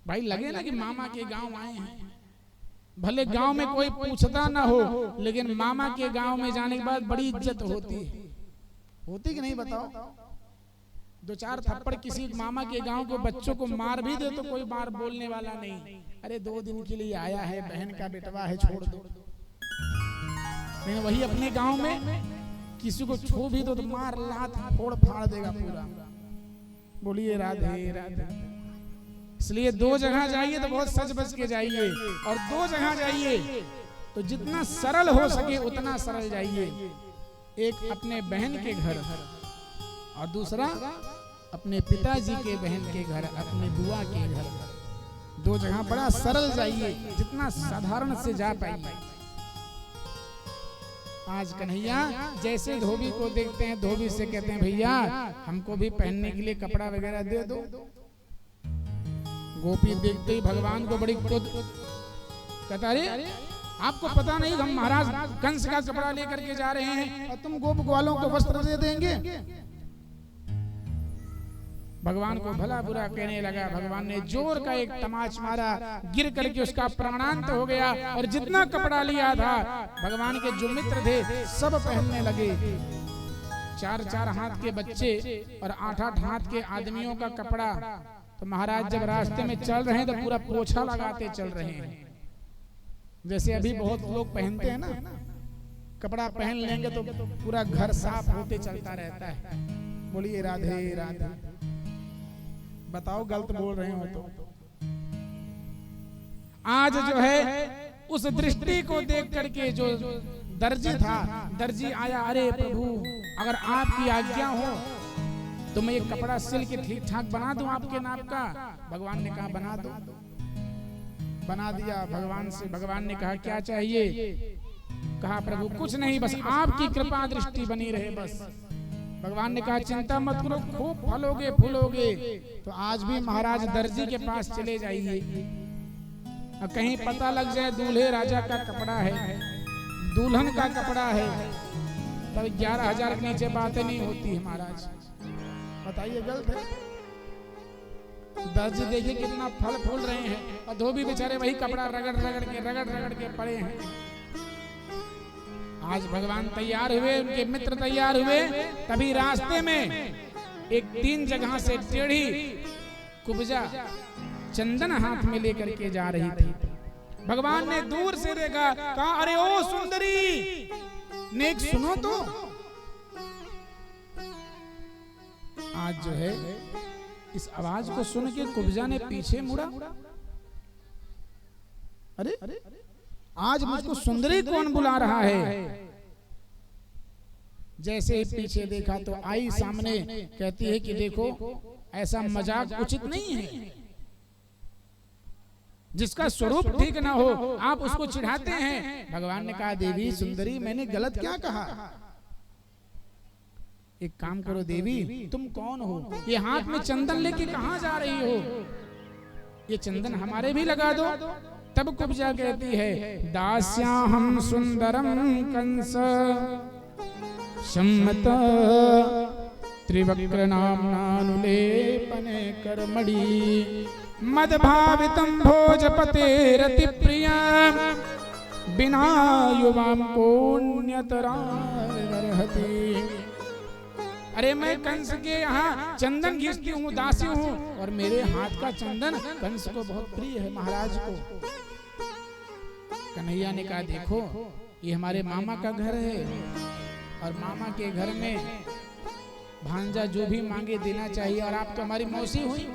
भाई लगे ना कि मामा के गांव आए हैं। भले गांव में कोई पूछता ना हो, लेकिन मामा के गांव में जाने के बाद बड़ी इज्जत होती कि नहीं बताओ? दो चार थप्पड़ किसी मामा के गांव के बच्चों को मार भी दे तो कोई बार बोलने वाला नहीं। अरे 2 दिन के लिए आया है, बहन का बेटवा है, छोड़ दो। लेकिन वही अपने गांव में किसी को छू भी दो तो मार लात फोड़ फाड़ देगा पूरा। बोलिए राधे राधे। इसलिए 2 जगह जाइए तो बहुत सज बज के जाइए, और 2 जगह जाइए तो जितना सरल हो सके उतना सरल जाइए। एक अपने बहन के घर और दूसरा अपने पिताजी के बहन के घर, अपने बुआ के घर। 2 जगह बड़ा सरल जाइए, जितना साधारण से जा पाइए। आज कन्हैया जैसे धोबी को देखते हैं, धोबी से कहते हैं भैया हमको भी पहनने के लिए कपड़ा वगैरह दे दो। गोपी देखते ही भगवान को बड़ी खुद कहता, अरे आपको पता नहीं हम महाराज कंस का कपड़ा लेकर के जा रहे हैं और तुम गोप ग्वालों को वस्त्र दे देंगे? भगवान को भला बुरा कहने लगा। भगवान ने जोर का एक तमाच मारा, गिर करके उसका प्राणांत हो गया। और जितना कपड़ा लिया था भगवान के जो मित्र थे सब पहनने लगे। 4-4 हाथ के बच्चे और 8-8 हाथ के आदमियों का कपड़ा। तो महाराज जब रास्ते में चल रहे हैं तो पूरा पोछा लगाते चल रहे हैं। जैसे अभी बहुत लोग पहनते हैं ना, कपड़ा पहन लेंगे तो पूरा घर साफ होते चलता रहता है। बोलिए राधे राधे। बताओ गलत बोल रहे हो तो? आज जो है उस दृष्टि को देख करके जो दर्जी था, दर्जी आया, अरे प्रभु अगर आपकी आज्ञा हो तो मैं एक कपड़ा सिल के ठीक ठाक बना दूं आपके नाप का। भगवान ने कहा बना दो। बना दिया भगवान से। भगवान ने कहा क्या चाहिए? कहा प्रभु कुछ नहीं, बस आपकी कृपा दृष्टि बनी रहे बस। भगवान ने कहा चिंता मत करो, खूब फलोगे फूलोगे। तो आज भी महाराज दर्जी के पास चले जाइए, कहीं पता लग जाए दूल्हे राजा का कपड़ा है, दुल्हन का कपड़ा है, तब 11,000 के नीचे बातें नहीं होती है महाराज। बताइए गलत है? दर्जी देखिए कितना फल फूल रहे हैं और धोबी बेचारे वही कपड़ा रगड़ रगड़ के पड़े हैं। आज भगवान तैयार हुए, उनके मित्र तैयार हुए, तभी रास्ते में एक 3 जगह से टेढ़ी कुब्जा चंदन हाथ में लेकर के जा रही थी। भगवान ने दूर से देखा, कहा अरे ओ सुंदरी, नेक सुनो तो। आज जो है इस आवाज को सुन के कुब्जा ने पीछे मुड़ा। अरे आज मुझको सुंदरी कौन बुला रहा है? जैसे ही पीछे देखा तो आई सामने, कहती है कि देखो ऐसा मजाक उचित नहीं है। जिसका स्वरूप ठीक ना हो आप उसको चिढ़ाते हैं। भगवान ने कहा देवी सुंदरी, मैंने गलत क्या कहा? एक काम करो देवी, तुम कौन हो? ये हाथ में चंदन लेके कहां जा रही हो? ये चंदन हमारे भी लगा दो। तब कुब्जा कहती है दास्याहं सुंदरम कंस सम्मत त्रिवक्र नामनानुलेपने कर्मणि मदभावितं भोजपतेरति प्रिया बिना युवां कोन्यतरार्हति। अरे मैं कंस के यहाँ चंदन घिसती हूँ, दासी हूँ, और मेरे हाथ का चंदन कंस को बहुत प्रिय है, महाराज को। कन्हैया ने कहा देखो ये हमारे मामा का घर है, और मामा के घर में भांजा जो भी मांगे देना चाहिए, और आप तो हमारी मौसी हुई।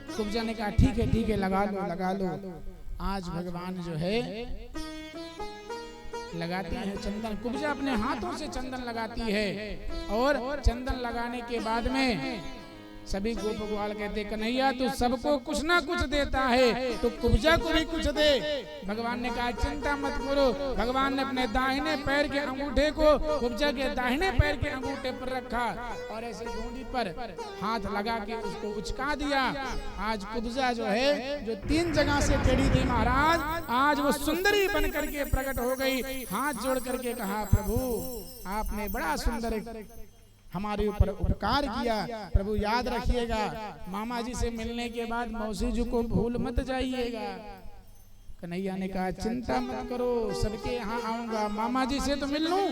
कुब्जा ने कहा ठीक है लगा लो लगा लो। आज भगवान जो है लगाती है चंदन। कुब्जा अपने हाथों से चंदन लगाती है, और चंदन लगाने के बाद में सभी गोप ग्वाल कहते कन्हैया तू सबको कुछ ना कुछ देता है, तो कुब्जा को भी कुछ दे। भगवान ने कहा चिंता मत करो। भगवान ने अपने दाहिने पैर के अंगूठे को कुब्जा के दाहिने पैर के अंगूठे पर रखा और ऐसे गोंडी पर हाथ लगा के उसको उचका दिया। आज कुब्जा जो है, जो 3 जगह से टेढ़ी थी महाराज, आज वो सुंदरी बन करके प्रकट हो गई। हाथ जोड़ करके कहा प्रभु आपने बड़ा सुंदर हमारे ऊपर उपकार किया, प्रभु याद रखिएगा। मामा जी से मिलने के बाद मौसी जी को भूल मत जाइएगा। कन्हैया ने कहा चिंता मत करो, सबके यहाँ आऊंगा, मामा जी से तो मिल लूं।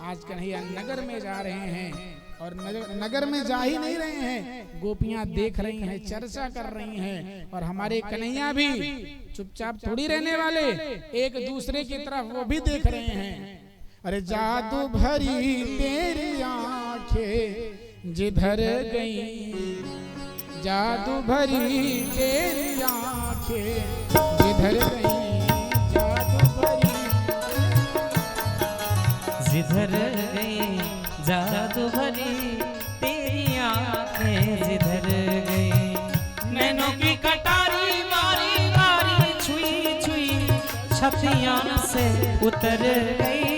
आज कन्हैया नगर में जा रहे हैं और नगर में जा ही नहीं रहे हैं, गोपियां देख रही हैं, चर्चा कर रही हैं। और हमारे कन्हैया भी चुपचाप थोड़ी रहने वाले, एक दूसरे की तरफ वो भी देख रहे हैं। अरे जादू भरी तेरी आंखें जिधर गई, जादू भरी तेरी आंखें जिधर गई, जादू भरी जिधर गई, जादू भरी तेरी आंखें जिधर गई। नैनों की कटारी मारी मारी छुई छुई छतियां से उतर गई,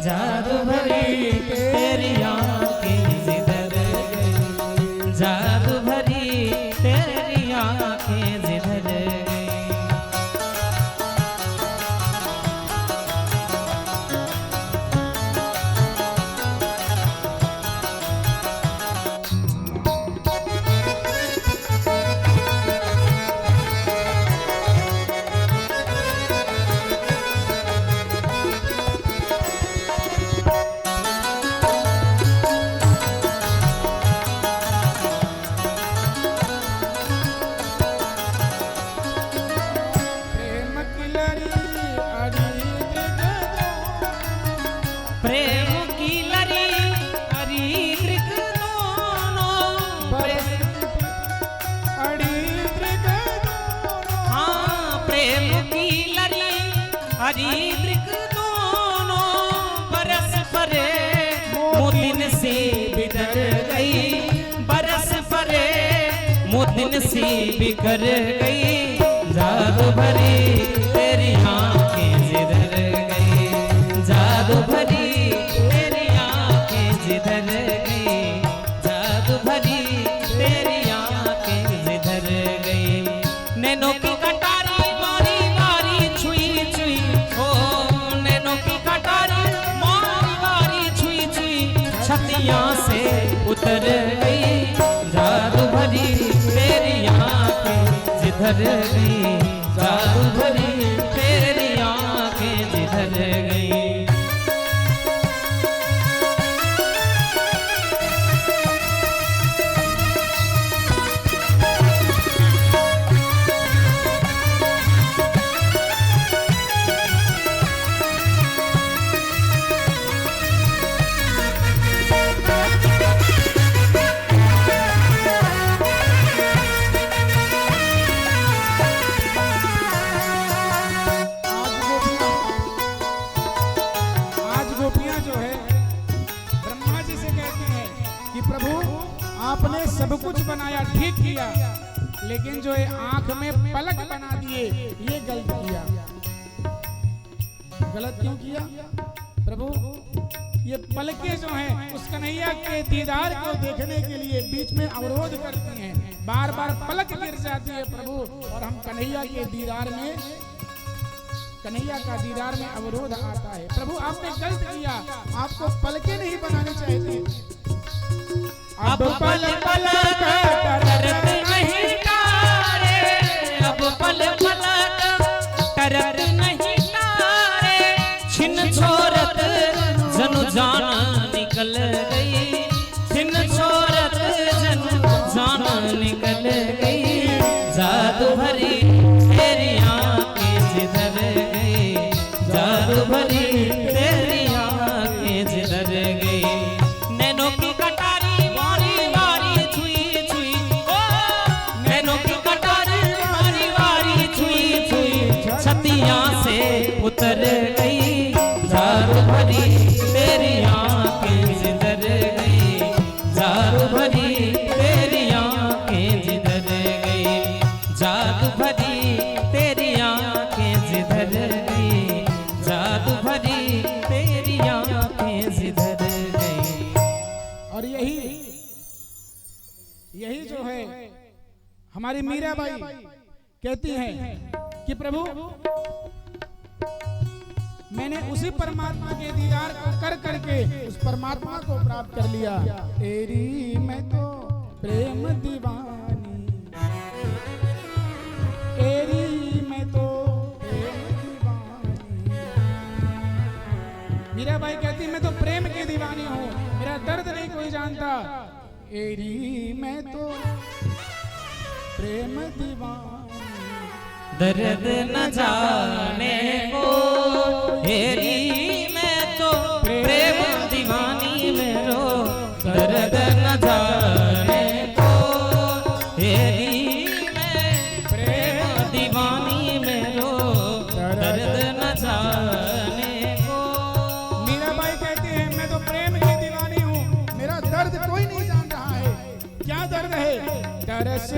जादू भरी तेरी आंखें जिधर गई, जादू भरी तेरी आंखें जिधर गई। दिन सी बिखर गई, जादू भरी तेरी आंखें जिधर गई, जादू भरी तेरी आंखें जिधर गई, जादू भरी तेरी आंखें जिधर गई। नैनों की कटारी मारी मारी छुई छुई, ओ नैनों की कटारी मारी मारी छुई छुई छतियां से उतर गई, जादू भरी तेरी आंखें जिधर गई, जादू भरी तेरी आंखें जिधर गई। आपने सब कुछ बनाया, ठीक किया, लेकिन जो है आंख में पलक बना दिए, ये गलत किया। गलत क्यों किया प्रभु? ये पलकें जो हैं उस कन्हैया के दीदार को देखने के लिए बीच में अवरोध करती हैं, बार बार पलक गिर जाती है प्रभु, और हम कन्हैया के दीदार में, कन्हैया का दीदार में अवरोध आता है। प्रभु आपने गलत किया, आपको पलकें नहीं बनानी चाहिए। अब पल पल तरत नहीं तारे, अब पल पल तरत नहीं तारे, छिन छोरत जनु जान निकल गई, छिन छोरत जनु जान निकल गई, जादू भरी तेरी आंखें जिधर गई, जादू भरी तेरी आंखें जिधर गई। नैनों की कटारी मारी मारी छुई छुई, हमारी मीराबाई कहती हैं कि प्रभु मैंने उसी परमात्मा के दीदार को कर करके उस परमात्मा को प्राप्त कर लिया। तेरी मैं तो प्रेम दीवानी, तेरी मैं तो प्रेम दीवानी। मीराबाई कहती मैं तो प्रेम की दीवानी हूँ, मेरा दर्द नहीं कोई जानता। तेरी मैं तो प्रेम दीवानी, दर्द न जाने को हेरी मैं तो प्रेम दीवानी मेरो, दर्द न जाने को हेरी मैं प्रेम दीवानी मेरो, दर्द न जाने को। मीराबाई कहती है मैं तो प्रेम की दीवानी हूँ, मेरा दर्द कोई नहीं जान रहा है। क्या दर्द है? तरस